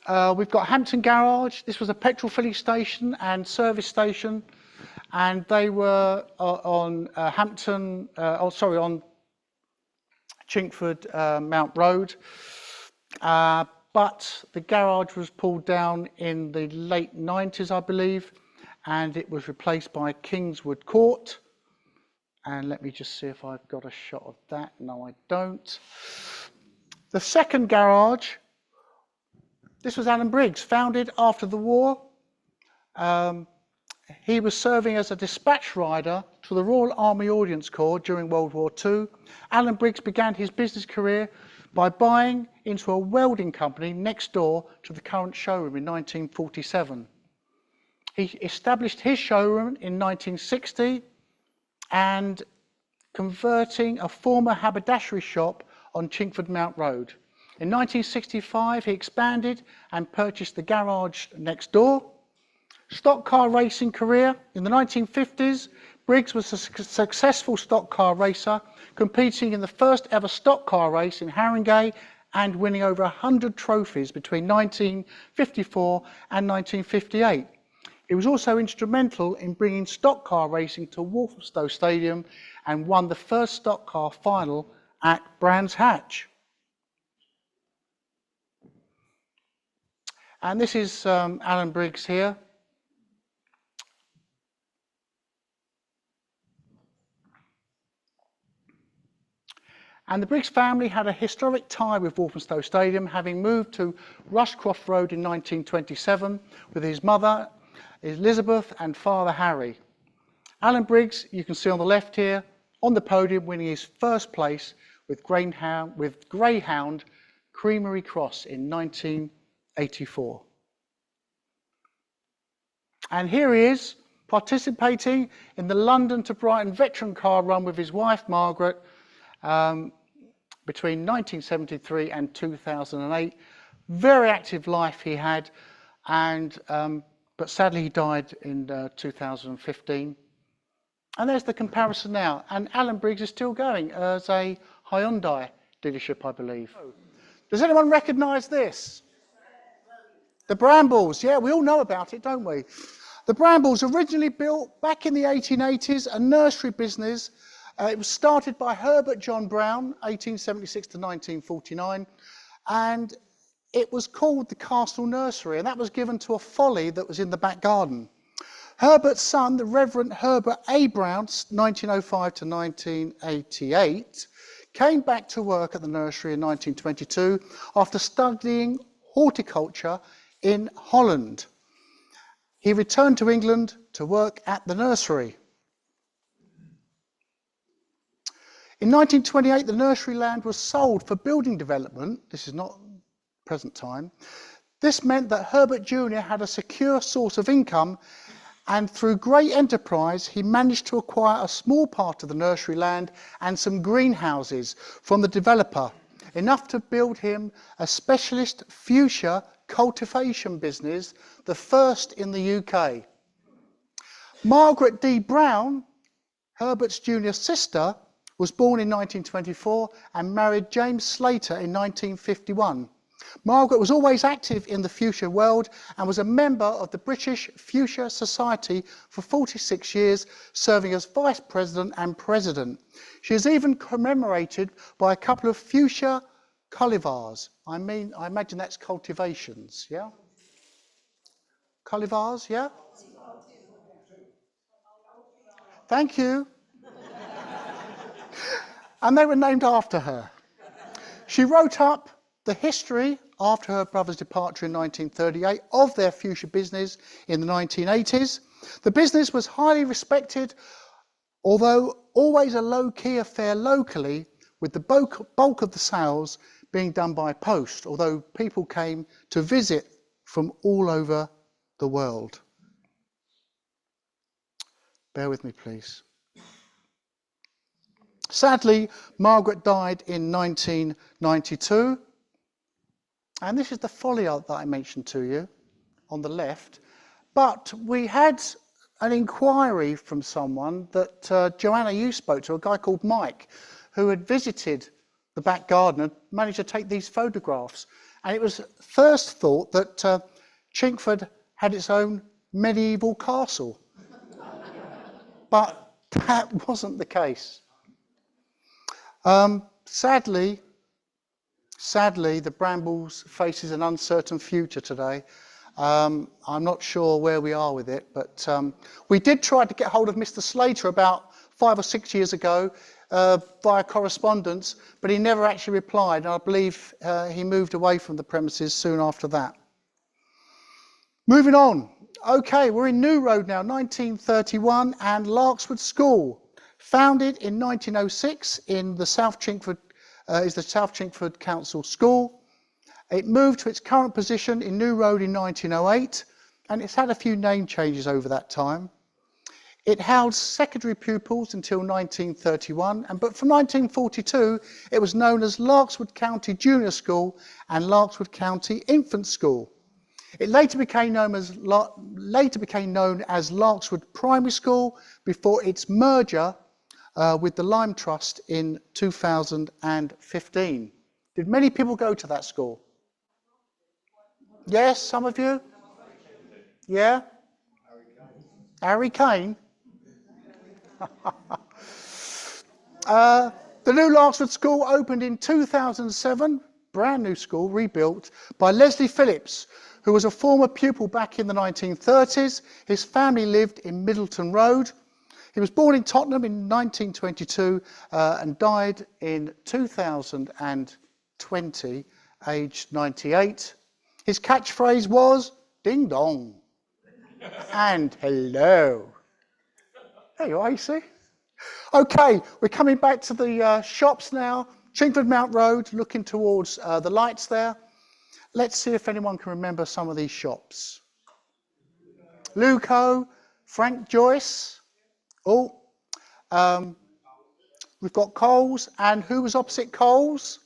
We've got Hampton Garage. This was a petrol filling station and service station, and they were on Chingford Mount Road. But the garage was pulled down in the late 90s, I believe, and it was replaced by Kingswood Court. And let me just see if I've got a shot of that. No, I don't. The second garage, this was Alan Briggs, founded after the war. He was serving as a dispatch rider to the Royal Army Ordnance Corps during World War II. Alan Briggs began his business career by buying into a welding company next door to the current showroom in 1947. He established his showroom in 1960 and converting a former haberdashery shop on Chingford Mount Road. In 1965, he expanded and purchased the garage next door. Stock car racing career. In the 1950s, Briggs was a successful stock car racer, competing in the first ever stock car race in Haringey and winning over 100 trophies between 1954 and 1958. He was also instrumental in bringing stock car racing to Walthamstow Stadium and won the first stock car final at Brands Hatch. And this is Alan Briggs here. And the Briggs family had a historic tie with Walthamstow Stadium, having moved to Rushcroft Road in 1927 with his mother Elizabeth and father Harry. Alan Briggs, you can see on the left here, on the podium winning his first place with Greyhound Creamery Cross in 1984. And here he is, participating in the London to Brighton veteran car run with his wife Margaret between 1973 and 2008. Very active life he had, and but sadly he died in 2015. And there's the comparison now. And Alan Briggs is still going as a Hyundai dealership, I believe. Does anyone recognise this? The Brambles. Yeah, we all know about it, don't we? The Brambles, originally built back in the 1880s, a nursery business. It was started by Herbert John Brown, 1876 to 1949, and it was called the Castle Nursery, and that was given to a folly that was in the back garden. Herbert's son, the Reverend Herbert A. Brown, 1905 to 1988, came back to work at the nursery in 1922 after studying horticulture in Holland. He returned to England to work at the nursery. In 1928, the nursery land was sold for building development. This is not present time. This meant that Herbert Jr. had a secure source of income, and through great enterprise, he managed to acquire a small part of the nursery land and some greenhouses from the developer, enough to build him a specialist fuchsia cultivation business, the first in the UK. Margaret D. Brown, Herbert's junior sister, was born in 1924 and married James Slater in 1951. Margaret was always active in the fuchsia world and was a member of the British Fuchsia Society for 46 years, serving as vice president and president. She is even commemorated by a couple of fuchsia cultivars. I imagine that's cultivations, yeah? Cultivars, yeah? Thank you. And they were named after her. She wrote up the history, after her brother's departure in 1938, of their fuchsia business in the 1980s. The business was highly respected, although always a low-key affair locally, with the bulk of the sales being done by post, although people came to visit from all over the world. Bear with me, please. Sadly, Margaret died in 1992. And this is the folly that I mentioned to you on the left. But we had an inquiry from someone that Joanna, you spoke to, a guy called Mike, who had visited the back garden and managed to take these photographs. And it was first thought that Chingford had its own medieval castle. But that wasn't the case. Sadly, the Brambles faces an uncertain future today. I'm not sure where we are with it, but we did try to get hold of Mr. Slater about 5 or 6 years ago via correspondence, but he never actually replied, and I believe he moved away from the premises soon after that. Moving on. Okay, we're in New Road now, 1931, and Larkswood School, founded in 1906 in the South Chingford is the South Chingford Council School. It moved to its current position in New Road in 1908, and it's had a few name changes over that time. It housed secondary pupils until 1931, but from 1942 it was known as Larkswood County Junior School and Larkswood County Infant School. It later became known as Larkswood Primary School before its merger with the Lyme Trust in 2015. Did many people go to that school? Yes, some of you? Yeah? Harry Kane? The new Larkswood School opened in 2007, brand new school, rebuilt, by Leslie Phillips, who was a former pupil back in the 1930s. His family lived in Middleton Road. He was born in Tottenham in 1922 and died in 2020, aged 98. His catchphrase was, ding dong, and hello. There you are, you see. Okay, we're coming back to the shops now. Chingford Mount Road, looking towards the lights there. Let's see if anyone can remember some of these shops. Luco, Frank Joyce. Oh, we've got Coles, and who was opposite Coles?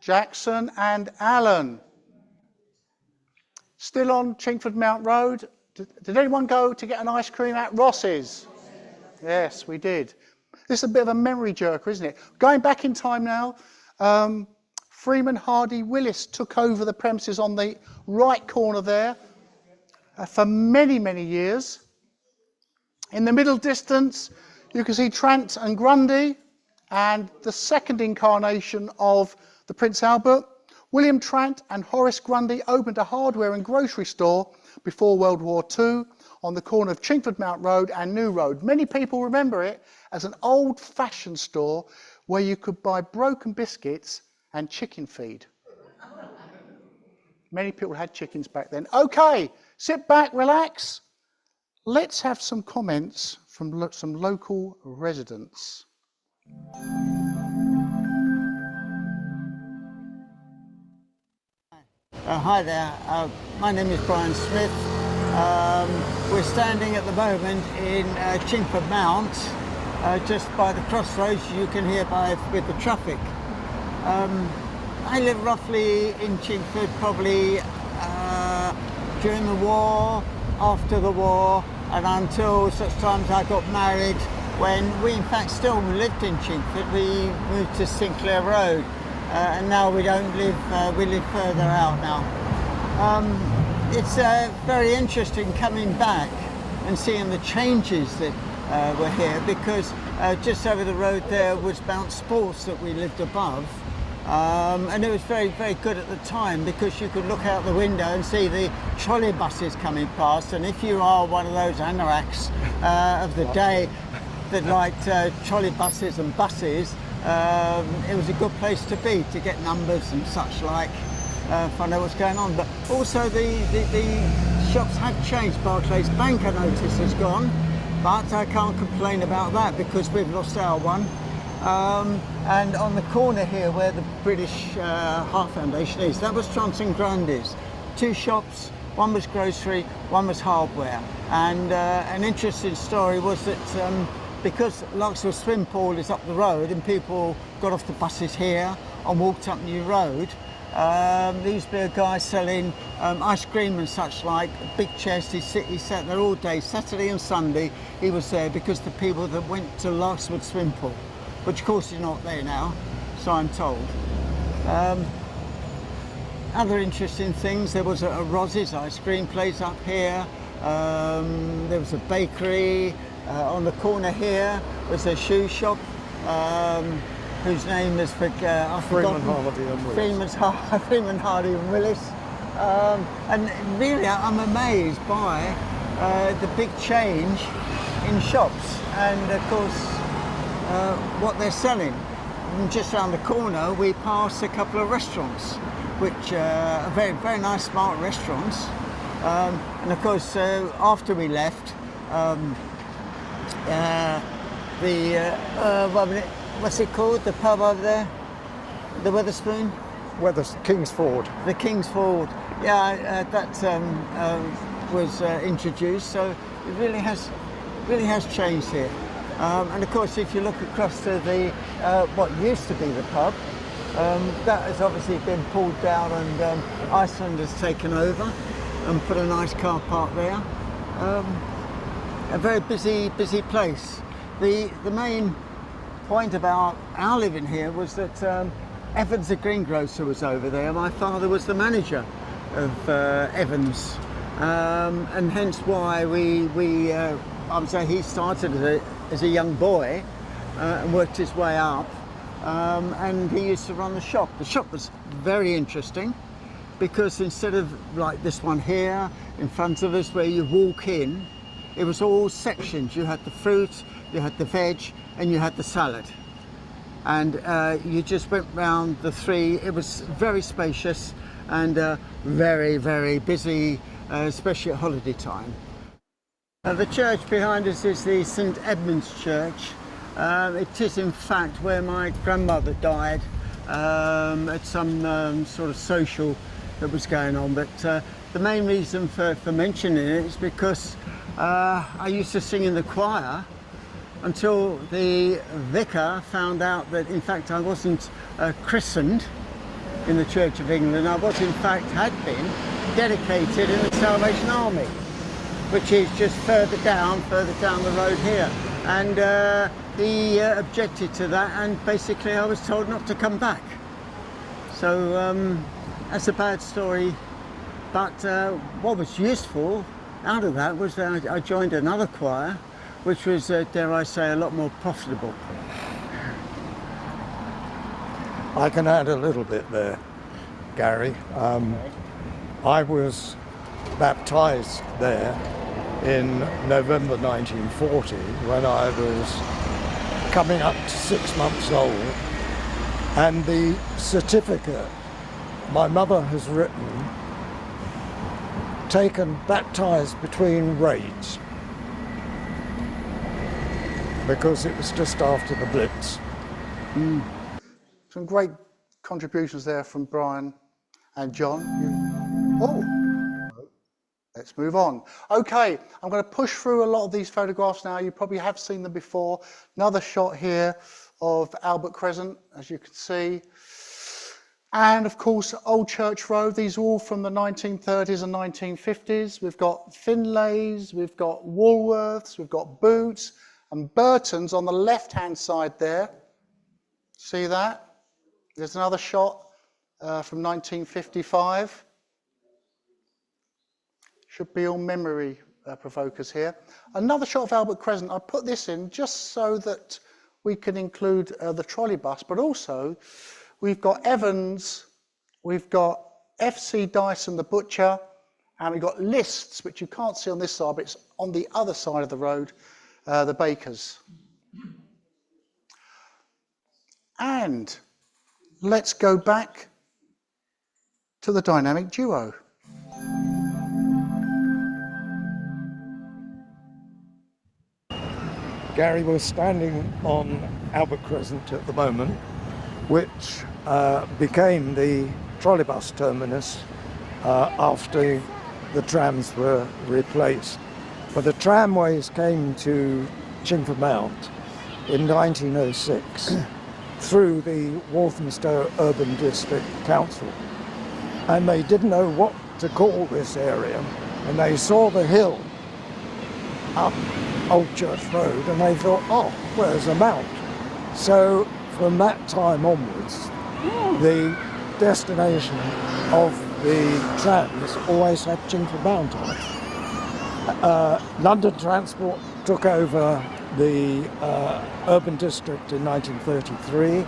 Jackson and Allen. Still on Chingford Mount Road. Did anyone go to get an ice cream at Ross's? Yes, we did. This is a bit of a memory jerker, isn't it? Going back in time now, Freeman Hardy Willis took over the premises on the right corner there for many, many years. In the middle distance, you can see Trant and Grundy, and the second incarnation of the Prince Albert. William Trant and Horace Grundy opened a hardware and grocery store before World War II on the corner of Chingford Mount Road and New Road. Many people remember it as an old-fashioned store where you could buy broken biscuits and chicken feed. Many people had chickens back then. Okay, sit back, relax. Let's have some comments from some local residents. Hi there, my name is Brian Smith. We're standing at the moment in Chingford Mount, just by the crossroads. You can hear with the traffic. I live roughly in Chingford, probably during the war, after the war, and until such times I got married, when we in fact still lived in Chingford. We moved to Sinclair Road. And now we don't live, we live further out now. It's very interesting coming back and seeing the changes that were here, because just over the road there was Mount Sports that we lived above. And it was very, very good at the time, because you could look out the window and see the trolley buses coming past. And if you are one of those anoraks of the day that liked trolley buses and buses, it was a good place to be, to get numbers and such like, find out what's going on. But also the shops have changed. Barclays Bank, I notice, has gone, but I can't complain about that because we've lost our one. And on the corner here where the British Heart Foundation is, that was Johnson Grundy's. Two shops, one was grocery, one was hardware. And an interesting story was that because Larkswood Swim Pool is up the road and people got off the buses here and walked up New Road, there used to be a guy selling ice cream and such like, big chest. He sat there all day, Saturday and Sunday he was there, because the people that went to Larkswood Swim Pool, which of course is not there now, so I'm told. Other interesting things, there was a Rozz's ice cream place up here, there was a bakery. On the corner here was a shoe shop, whose name is Freeman Hardy and Willis. Freeman Hardy and Willis. And really, I'm amazed by the big change in shops, and of course what they're selling. And just around the corner, we pass a couple of restaurants, which are very, very nice, smart restaurants. And of course, after we left. What's it called? The pub over there? The Wetherspoon? Kingsford. The Kingsford. Yeah, that was introduced, so it really has changed here. And of course, if you look across to the what used to be the pub, that has obviously been pulled down, and Iceland has taken over and put a nice car park there. A very busy place. The main point about our living here was that Evans, the greengrocer, was over there. My father was the manager of Evans, and hence why I would say he started as a young boy and worked his way up, and he used to run the shop. The shop was very interesting because instead of like this one here in front of us where you walk in, it was all sections. You had the fruit, you had the veg, and you had the salad. And you just went round the three. It was very spacious and very, very busy, especially at holiday time. The church behind us is the St Edmund's Church. It is in fact where my grandmother died at some sort of social that was going on. But the main reason for mentioning it is because I used to sing in the choir until the vicar found out that in fact I wasn't christened in the Church of England. I was in fact had been dedicated in the Salvation Army, which is just further down the road here. And he objected to that, and basically I was told not to come back. So that's a bad story, but what was useful out of that was that I joined another choir, which was, dare I say, a lot more profitable. I can add a little bit there, Gary. I was baptised there in November 1940 when I was coming up to 6 months old, and the certificate my mother has written, taken baptised between raids, because it was just after the Blitz. Some great contributions there from Brian and John. Let's move on. Okay, I'm going to push through a lot of these photographs now. You probably have seen them before. Another shot here of Albert Crescent, as you can see. And of course, Old Church Road. These are all from the 1930s and 1950s. We've got Finlays, we've got Woolworths, we've got Boots, and Burton's on the left-hand side there. See that? There's another shot from 1955. Should be all memory provokers here. Another shot of Albert Crescent. I put this in just so that we can include the trolley bus, but also we've got Evans, we've got FC Dyson the butcher, and we've got Lists, which you can't see on this side, but it's on the other side of the road, the bakers. And let's go back to the dynamic duo. Gary, we're standing on Albert Crescent at the moment, which became the trolleybus terminus after the trams were replaced. But the tramways came to Chingford Mount in 1906 through the Walthamstow Urban District Council, and they didn't know what to call this area, and they saw the hill up Old Church Road and they thought, oh, where's a mount? So from that time onwards, the destination of the trams always had Chingford Mount on it. London Transport took over the urban district in 1933,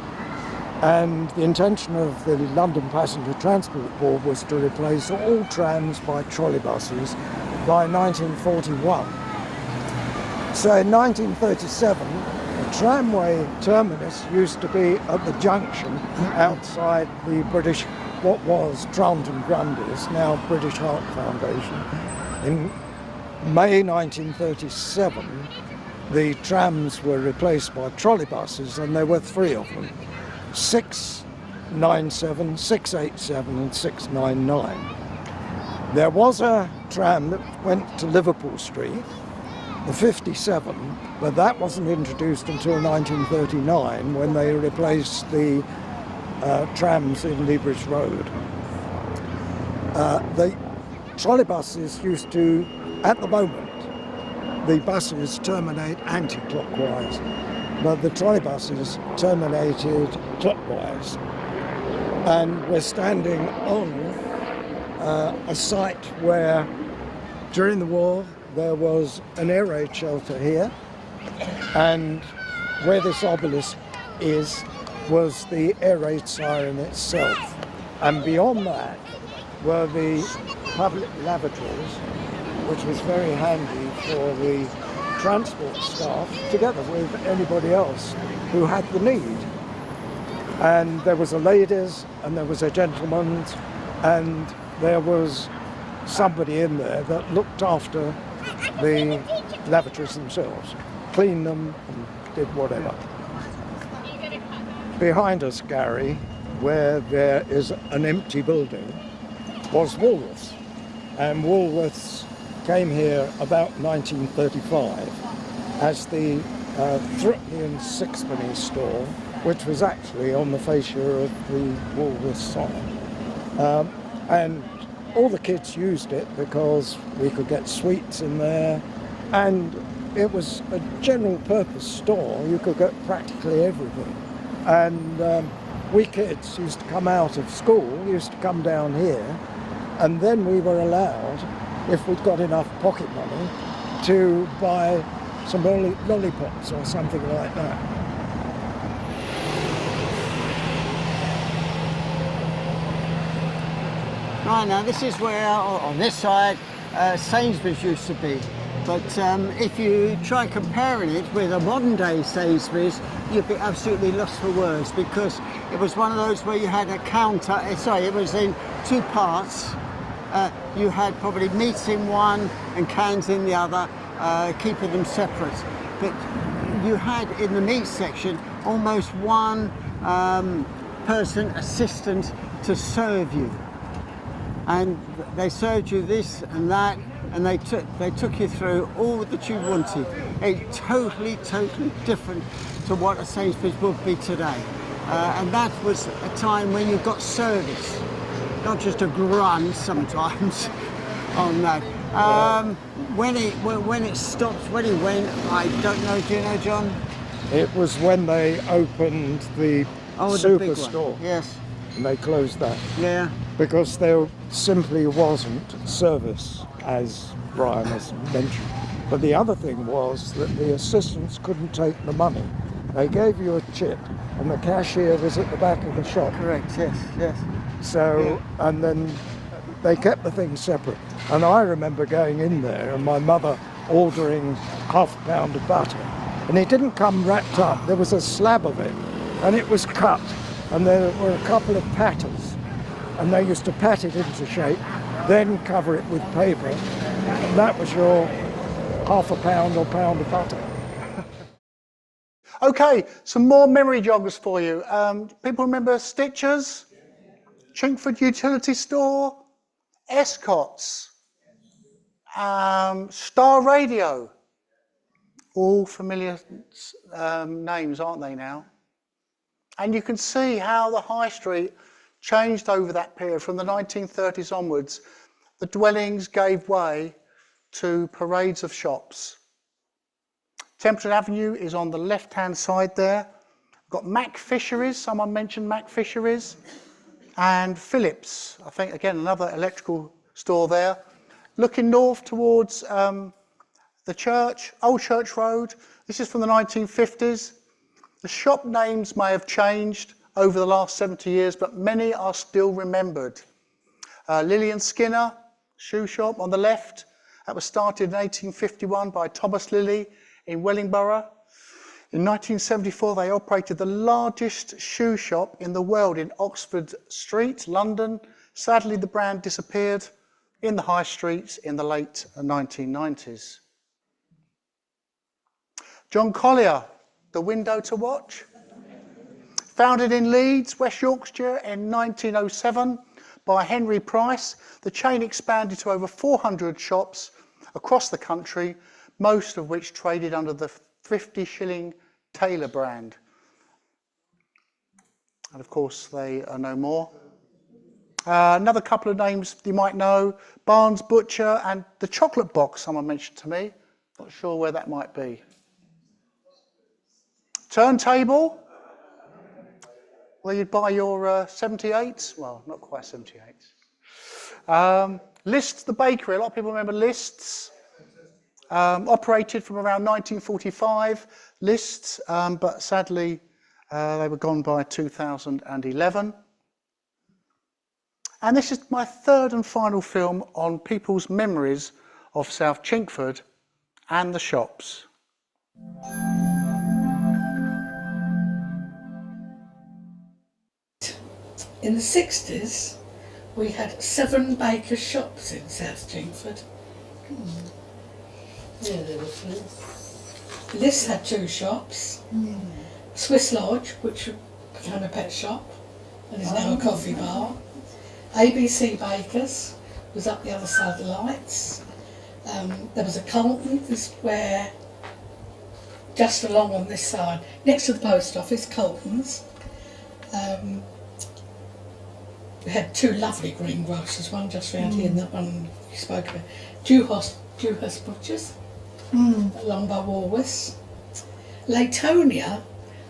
and the intention of the London Passenger Transport Board was to replace all trams by trolleybuses by 1941. So in 1937, the tramway terminus used to be at the junction outside the British, what was Tranton Grundy's, now British Heart Foundation. In May 1937, the trams were replaced by trolleybuses, and there were 3 of them. 6 697, 687 and 699. There was a tram that went to Liverpool Street, the 57, but that wasn't introduced until 1939 when they replaced the trams in Leabridge Road. The trolleybuses used to, at the moment, the buses terminate anti-clockwise, but the trolleybuses terminated clockwise. And we're standing on a site where, during the war, there was an air raid shelter here, and where this obelisk was the air raid siren itself. And beyond that were the public lavatories, which was very handy for the transport staff, together with anybody else who had the need. And there was a ladies' and there was a gentleman's, and there was somebody in there that looked after the lavatories themselves, cleaned them and did whatever. Behind us, Gary, where there is an empty building, was Woolworths. And Woolworths came here about 1935 as the threepenny and sixpenny store, which was actually on the fascia of the Woolworths sign. And all the kids used it because we could get sweets in there, and it was a general purpose store. You could get practically everything. And we kids used to come out of school, used to come down here, and then we were allowed, if we'd got enough pocket money, to buy some lollipops or something like that. Right, now this is where, on this side, Sainsbury's used to be. But if you try comparing it with a modern day Sainsbury's, you'd be absolutely lost for words, because it was one of those where you had a counter, it was in two parts. You had probably meats in one and cans in the other, keeping them separate. But you had in the meat section almost one person assistant to serve you. And they served you this and that, and they took you through all that you wanted. It's totally different to what a Sainsbury's would be today. And that was a time when you got service, not just a grunt sometimes on that. When it stopped, when it went, I don't know, do you know, John? It was when they opened the superstore. Yes. And they closed that. Yeah. Because there simply wasn't service, as Brian has mentioned. But the other thing was that the assistants couldn't take the money. They gave you a chip, and the cashier was at the back of the shop. Correct, yes, yes. So, yeah. And then they kept the things separate. And I remember going in there and my mother ordering half a pound of butter. And it didn't come wrapped up. There was a slab of it, and it was cut. And there were a couple of patters. And they used to pat it into shape, then cover it with paper, and that was your half a pound or pound of butter. Okay, some more memory joggers for you. People remember Stitchers, Chingford Utility Store, Escott's, Star Radio. All familiar names, aren't they now? And you can see how the high street changed over that period. From the 1930s onwards, the dwellings gave way to parades of shops. Templeton Avenue is on the left-hand side there. We've got Mac Fisheries, someone mentioned Mac Fisheries, and Phillips, I think, again, another electrical store there. Looking north towards the church, Old Church Road, this is from the 1950s. The shop names may have changed over the last 70 years, but many are still remembered. Lillian Skinner shoe shop on the left. That was started in 1851 by Thomas Lilly in Wellingborough. In 1974, they operated the largest shoe shop in the world in Oxford Street, London. Sadly, the brand disappeared in the high streets in the late 1990s. John Collier, The Window to Watch. Founded in Leeds, West Yorkshire in 1907 by Henry Price, the chain expanded to over 400 shops across the country, most of which traded under the 50-shilling Taylor brand. And of course, they are no more. Another couple of names you might know, Barnes Butcher and the Chocolate Box, someone mentioned to me. Not sure where that might be. Turntable, where you'd buy your 78s. Well, not quite 78s. Lists, the bakery. A lot of people remember Lists. Operated from around 1945. Lists, but sadly they were gone by 2011. And this is my third and final film on people's memories of South Chingford and the shops. In the 60s, we had 7 baker shops in South Chingford. Yeah, there was Liz. Liz had 2 shops. Swiss Lodge, which became a pet shop and is now a coffee bar. ABC Bakers was up the other side of the lights. There was a Colton's where, just along on this side, next to the post office, Colton's. We had 2 lovely greengrocers, one just round here and that one you spoke about. Dewhurst Butchers, along by Walworth. Laytonia,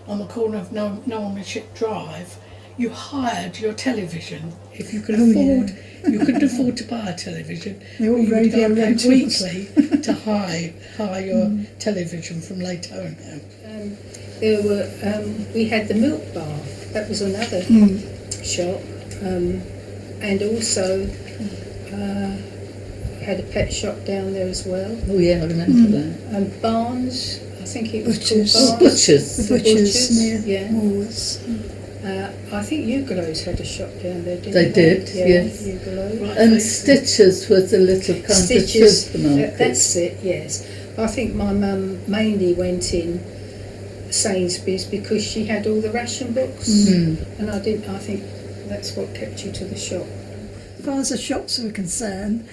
on the corner of Normanship Drive, you hired your television. If you could afford, you couldn't afford to buy a television. You would go pay weekly to hire your television from Laytonia. There were we had the milk bar. That was another shop, and also had a pet shop down there as well. Oh yeah, I remember that. And Barnes, I think it was Butchers. called Barnes. Butchers. The Butchers near yeah. Moors. I think Ugelows had a shop down there, didn't They they? did, Yeah, yes. Ugelows. And Stitchers was a little kind Stitches, of supermarket. that's it, yes. I think my mum mainly went in Sainsbury's because she had all the ration books, and I think that's what kept you to the shop. As far as the shops were concerned,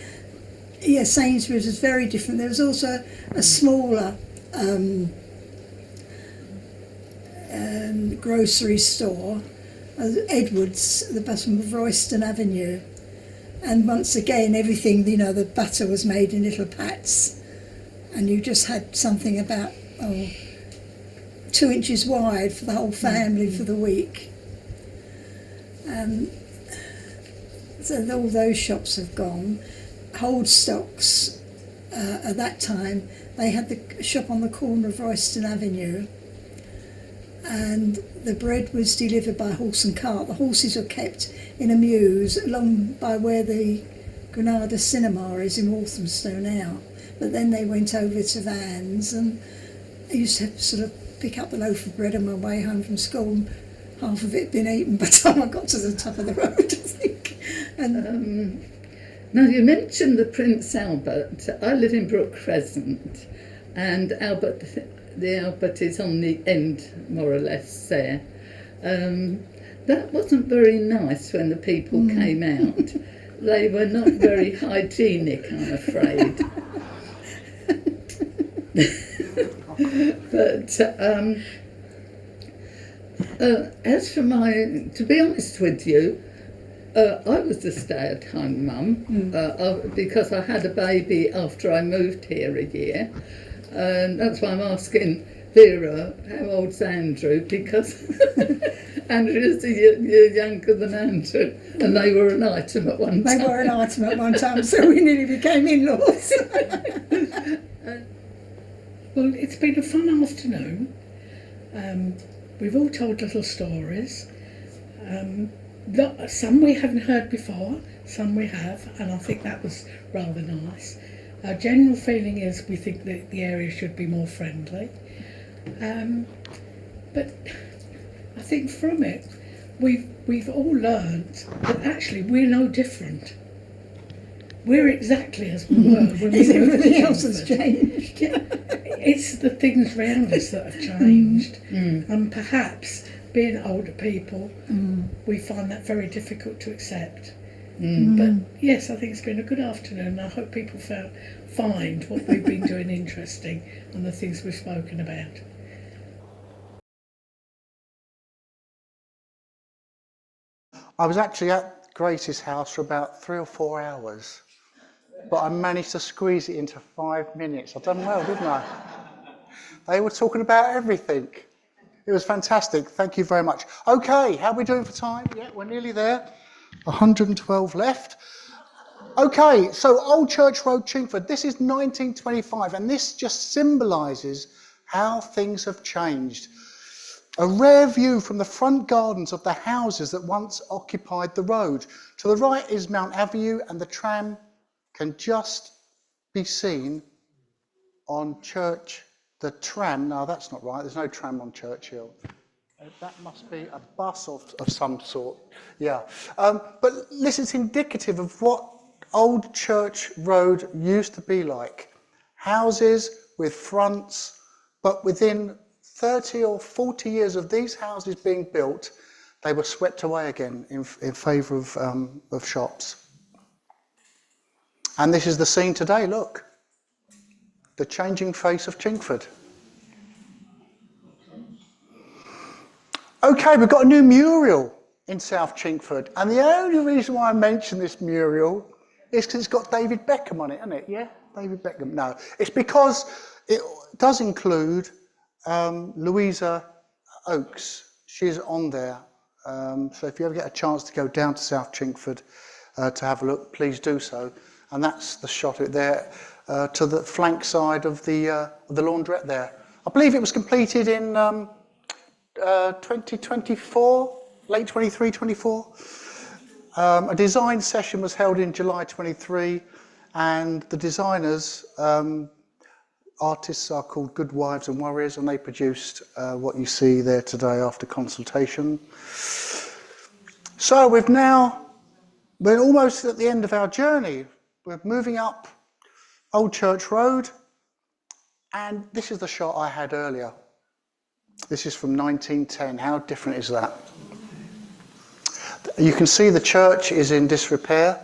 yeah, Sainsbury's was very different. There was also a smaller grocery store, Edwards, at the bottom of Royston Avenue. And once again, everything, the butter was made in little pats, and you just had something about 2 inches wide for the whole family for the week. So all those shops have gone. Holdstocks, at that time, they had the shop on the corner of Royston Avenue, and the bread was delivered by horse and cart. The horses were kept in a mews along by where the Granada Cinema is in Walthamstow now. But then they went over to vans, and I used to sort of pick up the loaf of bread on my way home from school, and half of it had been eaten by the time I got to the top of the road, I think. And Now you mentioned the Prince Albert. I live in Brook Crescent, and the Albert is on the end, more or less, there. That wasn't very nice when the people came out. They were not very hygienic, I'm afraid. But as for to be honest with you, I was a stay-at-home mum because I had a baby after I moved here a year, and that's why I'm asking Vera, how old's Andrew? Because Andrew's a year younger than Andrew, and they were an item at one time. they were an item at one time, so we nearly became in-laws. Well, it's been a fun afternoon. We've all told little stories. Some we haven't heard before, some we have, and I think that was rather nice. Our general feeling is we think that the area should be more friendly. But I think from it, we've all learned that actually we're no different. We're exactly as we were when we moved to Everything else has Chingford. changed. It's the things around us that have changed, and perhaps being older people, we find that very difficult to accept. But yes, I think it's been a good afternoon. I hope people find what we've been doing interesting and the things we've spoken about. I was actually at Grace's house for about 3 or 4 hours, but I managed to squeeze it into 5 minutes. I've done well, didn't I? They were talking about everything. It was fantastic. Thank you very much. Okay, how are we doing for time? Yeah, we're nearly there. 112 left. Okay, so Old Church Road, Chingford. This is 1925, and this just symbolises how things have changed. A rare view from the front gardens of the houses that once occupied the road. To the right is Mount Avenue, and the tram can just be seen on Church. The tram, no, that's not right. There's no tram on Churchill. That must be a bus of some sort. Yeah. But this is indicative of what Old Church Road used to be like. Houses with fronts, but within 30 or 40 years of these houses being built, they were swept away again in favour of shops. And this is the scene today, look. The changing face of Chingford. Okay, we've got a new mural in South Chingford, and the only reason why I mention this mural is because it's got David Beckham on it, isn't it? Yeah, David Beckham. No, it's because it does include Louisa Oakes. She's on there. So if you ever get a chance to go down to South Chingford to have a look, please do so. And that's the shot of it there to the flank side of the laundrette there. I believe it was completed in 2024, late 23, 24. A design session was held in July 23, and the designers, artists are called Good Wives and Warriors, and they produced what you see there today after consultation. So we're almost at the end of our journey. We're moving up Old Church Road, and this is the shot I had earlier. This is from 1910. How different is that? You can see the church is in disrepair.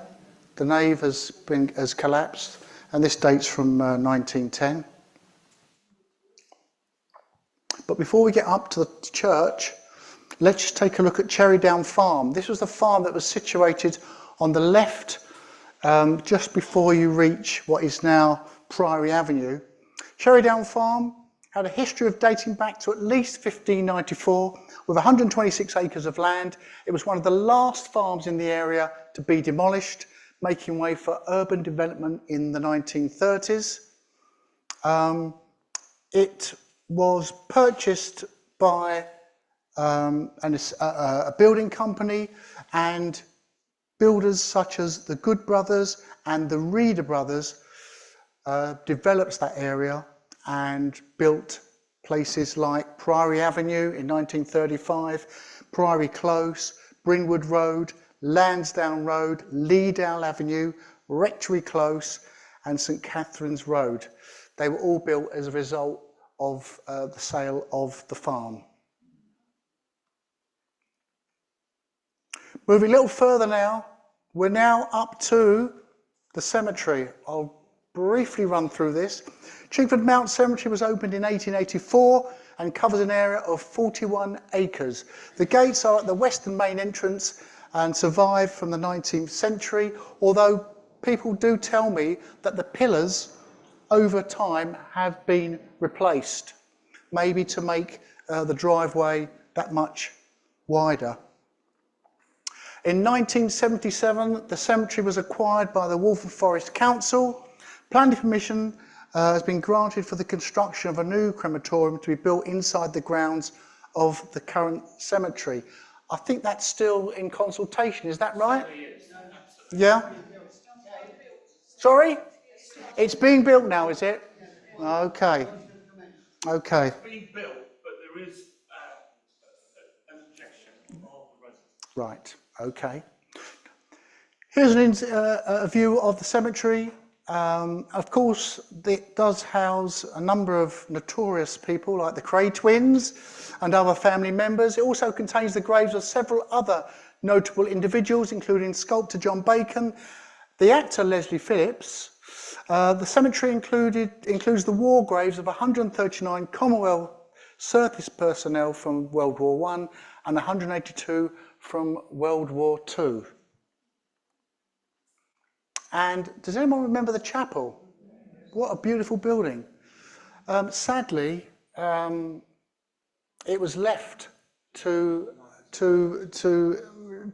The nave has collapsed, and this dates from 1910. But before we get up to the church, let's just take a look at Cherry Down Farm. This was the farm that was situated on the left, just before you reach what is now Priory Avenue. Cherry Down Farm had a history of dating back to at least 1594, with 126 acres of land. It was one of the last farms in the area to be demolished, making way for urban development in the 1930s. It was purchased by a building company, and builders such as the Good Brothers and the Reeder Brothers developed that area and built places like Priory Avenue in 1935, Priory Close, Brynwood Road, Lansdowne Road, Leedale Avenue, Rectory Close, and St Catherine's Road. They were all built as a result of the sale of the farm. Moving a little further now, we're now up to the cemetery. I'll briefly run through this. Chingford Mount Cemetery was opened in 1884 and covers an area of 41 acres. The gates are at the western main entrance and survive from the 19th century, although people do tell me that the pillars over time have been replaced, maybe to make the driveway that much wider. In 1977, the cemetery was acquired by the Waltham Forest Council. Planning permission has been granted for the construction of a new crematorium to be built inside the grounds of the current cemetery. I think that's still in consultation, is that right? Yeah? Sorry? It's being built now, is it? Okay. Okay. It's being built, but there is an objection of the residents. Right, okay. Here's a view of the cemetery. Of course, it does house a number of notorious people like the Cray twins and other family members. It also contains the graves of several other notable individuals, including sculptor John Bacon, the actor Leslie Phillips. The cemetery includes the war graves of 139 Commonwealth service personnel from World War I and 182 from World War II. And does anyone remember the chapel? What a beautiful building. Sadly, it was left to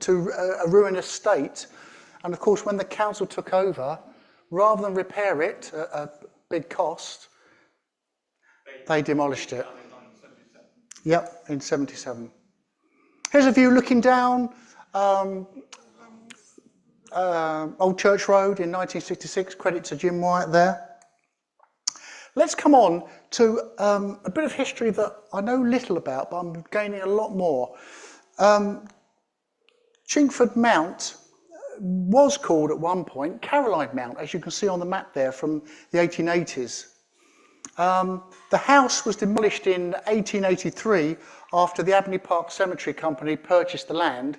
a ruinous state. And of course, when the council took over, rather than repair it at a big cost, they demolished it. Yep, in 77. Here's a view looking down Old Church Road in 1966. Credit to Jim Wyatt there. Let's come on to a bit of history that I know little about, but I'm gaining a lot more. Chingford Mount was called at one point Caroline Mount, as you can see on the map there from the 1880s. The house was demolished in 1883 after the Abney Park Cemetery Company purchased the land.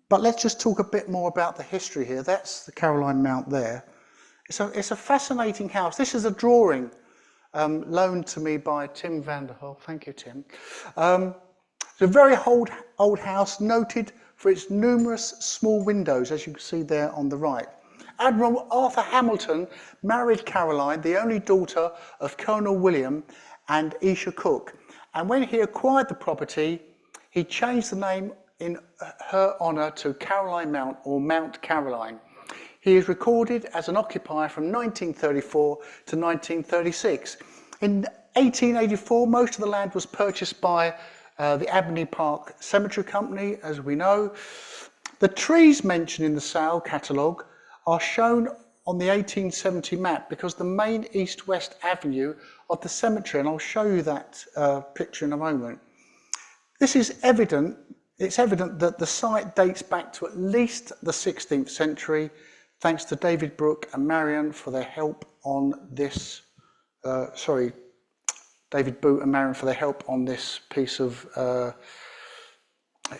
But let's just talk a bit more about the history here. That's the Caroline Mount there. It's a fascinating house. This is a drawing loaned to me by Tim Vanderhoel. Thank you, Tim. It's a very old house, noted for its numerous small windows, as you can see there on the right. Admiral Arthur Hamilton married Caroline, the only daughter of Colonel William and Isha Cook. And when he acquired the property, he changed the name in her honour to Caroline Mount, or Mount Caroline. He is recorded as an occupier from 1934 to 1936. In 1884, most of the land was purchased by the Abney Park Cemetery Company, as we know. The trees mentioned in the sale catalogue are shown on the 1870 map because the main east-west avenue of the cemetery, and I'll show you that picture in a moment. This is evident. It's evident that the site dates back to at least the 16th century, thanks to David Brooke and Marion for their help on this. David Boot and Marion for their help on this piece of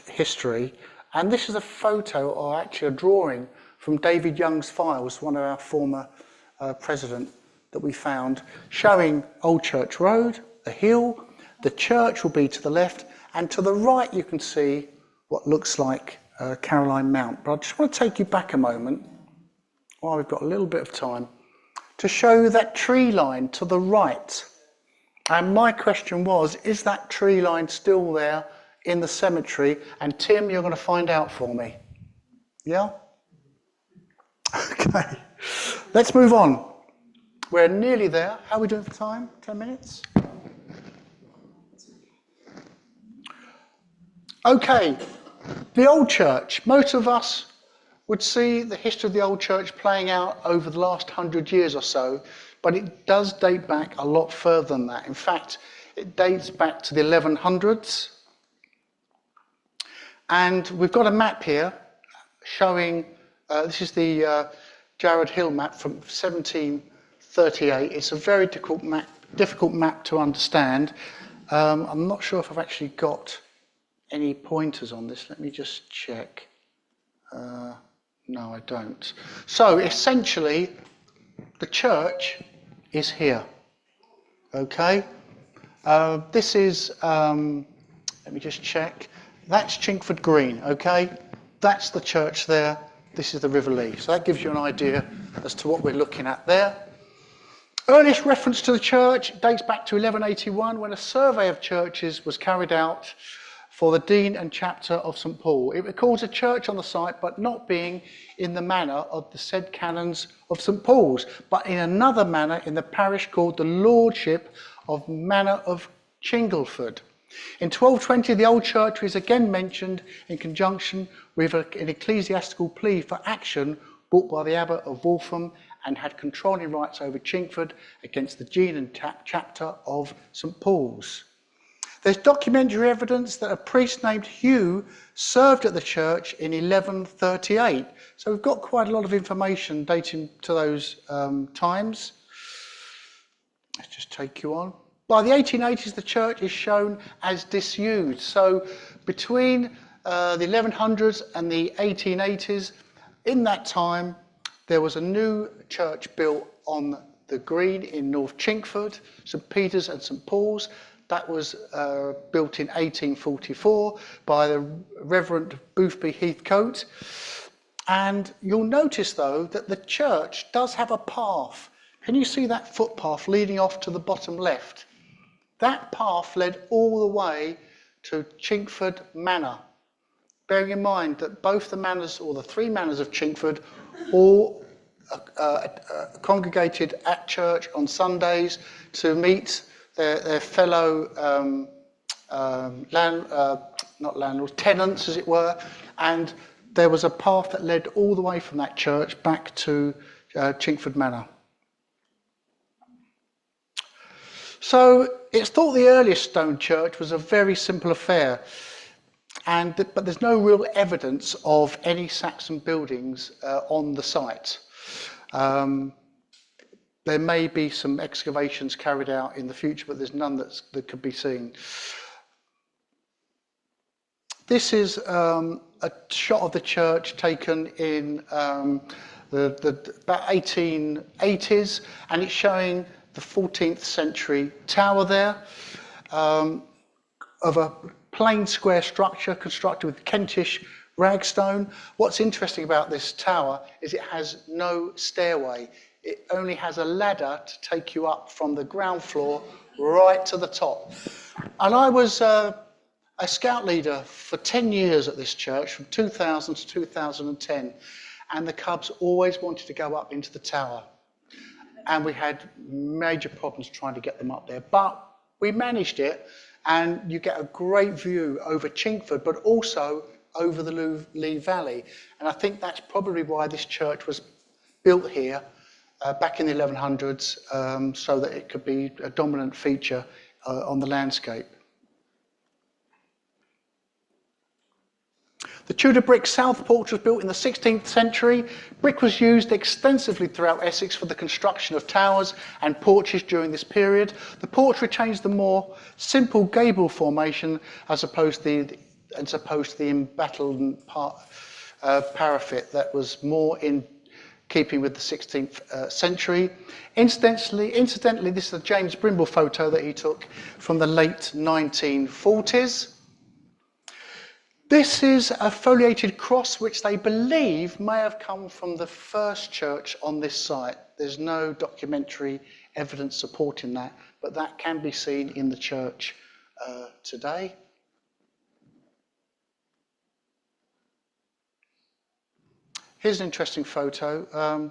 history. And this is a photo, or actually a drawing, from David Young's files, one of our former president that we found, showing Old Church Road, the hill. The church will be to the left, and to the right you can see what looks like Caroline Mount. But I just want to take you back a moment, while we've got a little bit of time, to show you that tree line to the right. And my question was, is that tree line still there in the cemetery? And Tim, you're going to find out for me. Yeah? Okay. Let's move on. We're nearly there. How are we doing for time? 10 minutes? Okay. The old church. Most of us would see the history of the old church playing out over the last 100 years or so, but it does date back a lot further than that. In fact, it dates back to the 1100s. And we've got a map here showing, this is the Jarrod Hill map from 1738. It's a very difficult map to understand. I'm not sure if I've actually got any pointers on this. Let me just check. No, I don't. So essentially, the church is here. Okay. This is, let me just check. That's Chingford Green. Okay. That's the church there. This is the River Lee. So that gives you an idea as to what we're looking at there. Earliest reference to the church dates back to 1181, when a survey of churches was carried out for the Dean and Chapter of St Paul. It records a church on the site, but not being in the manor of the said canons of St Paul's, but in another manor in the parish called the Lordship of Manor of Chingford. In 1220, the old church is again mentioned in conjunction with an ecclesiastical plea for action brought by the Abbot of Waltham, and had controlling rights over Chingford against the Dean and Chapter of St Paul's. There's documentary evidence that a priest named Hugh served at the church in 1138. So we've got quite a lot of information dating to those times. Let's just take you on. By the 1880s, the church is shown as disused. So between the 1100s and the 1880s, in that time, there was a new church built on the green in North Chingford, St Peter's and St Paul's. That was built in 1844 by the Reverend Boothby Heathcote. And you'll notice, though, that the church does have a path. Can you see that footpath leading off to the bottom left? That path led all the way to Chingford Manor. Bearing in mind that both the manors, or the three manors of Chingford, all congregated at church on Sundays to meet their fellow not landlords, tenants, as it were, and there was a path that led all the way from that church back to Chingford Manor. So it's thought the earliest stone church was a very simple affair, but there's no real evidence of any Saxon buildings on the site. There may be some excavations carried out in the future, but there's none that could be seen. This is a shot of the church taken in about 1880s, and it's showing the 14th century tower there of a plain square structure constructed with Kentish ragstone. What's interesting about this tower is it has no stairway. It only has a ladder to take you up from the ground floor right to the top. And I was a scout leader for 10 years at this church, from 2000 to 2010, and the Cubs always wanted to go up into the tower. And we had major problems trying to get them up there, but we managed it, and you get a great view over Chingford, but also over the Lee Valley. And I think that's probably why this church was built here back in the 1100s, so that it could be a dominant feature on the landscape. The Tudor brick south porch was built in the 16th century. Brick was used extensively throughout Essex for the construction of towers and porches during this period. The porch retains the more simple gable formation as opposed to the embattled parapet that was more in keeping with the 16th century. Incidentally, this is a James Brimble photo that he took from the late 1940s. This is a foliated cross which they believe may have come from the first church on this site. There's no documentary evidence supporting that, but that can be seen in the church today. Here's an interesting photo.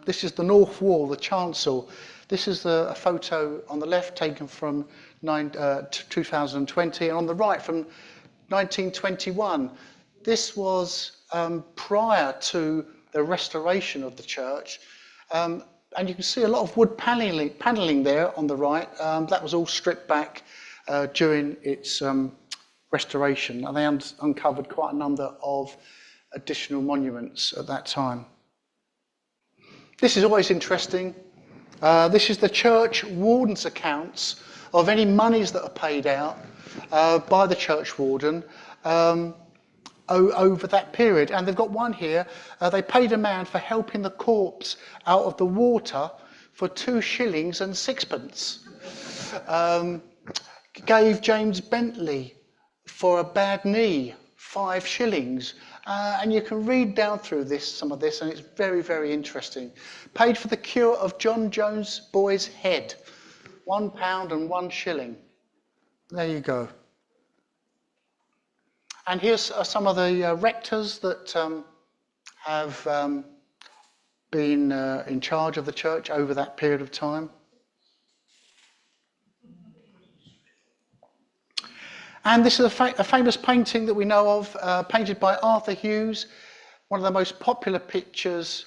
This is the north wall, the chancel. This is a photo on the left taken from 2020, and on the right from 1921. This was prior to the restoration of the church, and you can see a lot of wood panelling there on the right. That was all stripped back during its restoration, and they uncovered quite a number of additional monuments at that time. This is always interesting. This is the church warden's accounts of any monies that are paid out by the church warden over that period. And they've got one here. They paid a man for helping the corpse out of the water for 2 shillings and 6pence. Gave James Bentley for a bad knee 5 shillings. And you can read down through some of this, and it's very, very interesting. Paid for the cure of John Jones' boy's head, £1 and 1 shilling. There you go. And here's some of the rectors that have been in charge of the church over that period of time. And this is a famous painting that we know of, painted by Arthur Hughes. One of the most popular pictures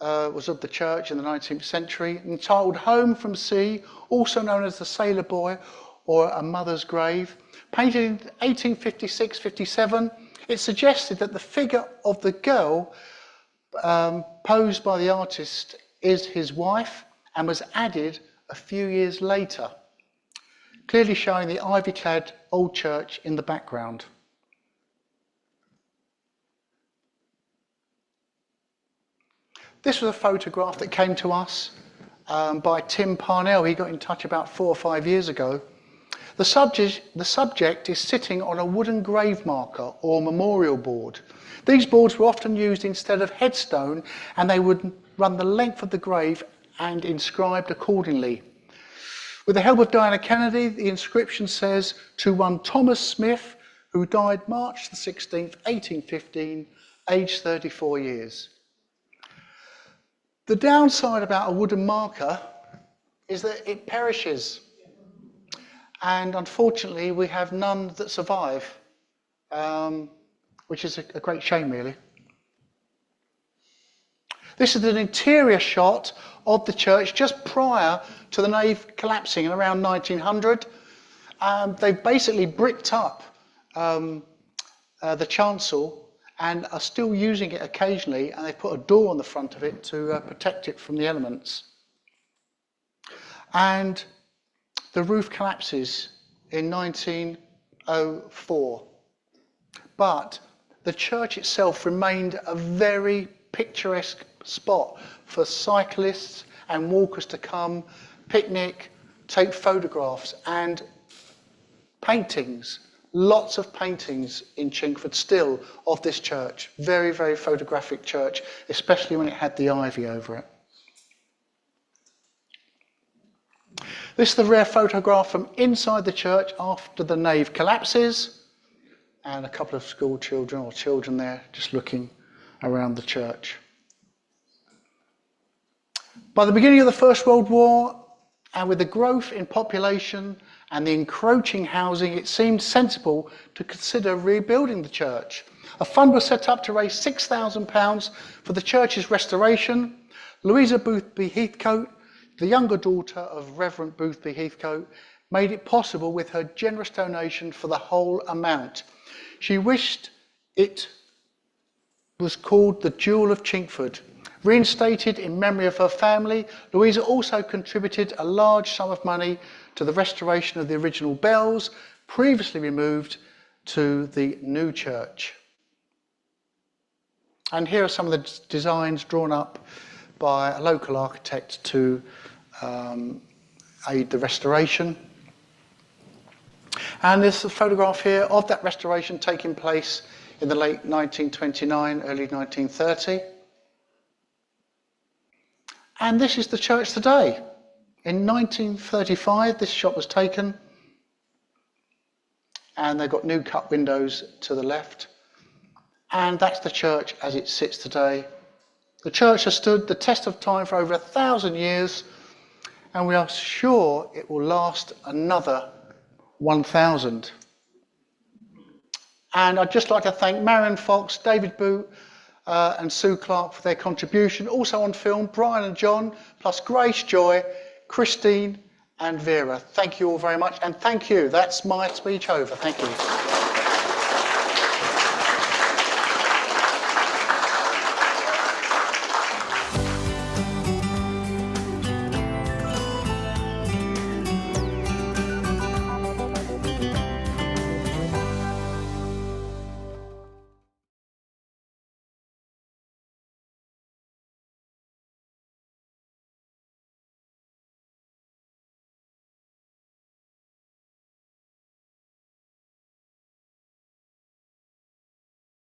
was of the church in the 19th century, entitled Home from Sea, also known as the Sailor Boy, or a mother's grave. Painted in 1856-57, it suggested that the figure of the girl posed by the artist is his wife and was added a few years later, clearly showing the ivy-clad old church in the background. This was a photograph that came to us by Tim Parnell. He got in touch about 4 or 5 years ago. The subject is sitting on a wooden grave marker or memorial board. These boards were often used instead of headstone, and they would run the length of the grave and inscribed accordingly. With the help of Diana Kennedy, the inscription says, "To one Thomas Smith, who died March the 16th, 1815, aged 34 years. The downside about a wooden marker is that it perishes. And unfortunately, we have none that survive, which is a great shame, really. This is an interior shot of the church just prior to the nave collapsing in around 1900. They've basically bricked up the chancel and are still using it occasionally, and they put a door on the front of it to protect it from the elements. And the roof collapses in 1904. But the church itself remained a very picturesque spot for cyclists and walkers to come, picnic, take photographs, and paintings. Lots of paintings in Chingford still of this church. Very, very photographic church, especially when it had the ivy over it. This is the rare photograph from inside the church after the nave collapses, and a couple of school children or children there just looking around the church. By the beginning of the First World War, and with the growth in population and the encroaching housing, it seemed sensible to consider rebuilding the church. A fund was set up to raise £6,000 for the church's restoration. Louisa Boothby Heathcote, the younger daughter of Reverend Boothby Heathcote, made it possible with her generous donation for the whole amount. She wished it was called the Jewel of Chingford. Reinstated in memory of her family, Louisa also contributed a large sum of money to the restoration of the original bells, previously removed to the new church. And here are some of the designs drawn up by a local architect to aid the restoration. And there's a photograph here of that restoration taking place in the late 1929, early 1930. And this is the church today. In 1935, this shot was taken, and they've got new cut windows to the left. And that's the church as it sits today. The church has stood the test of time for over 1,000 years, and we are sure it will last another 1,000. And I'd just like to thank Marion Fox, David Boot, and Sue Clark for their contribution. Also on film, Brian and John, plus Grace, Joy, Christine and Vera. Thank you all very much, and thank you. That's my speech over. Thank you.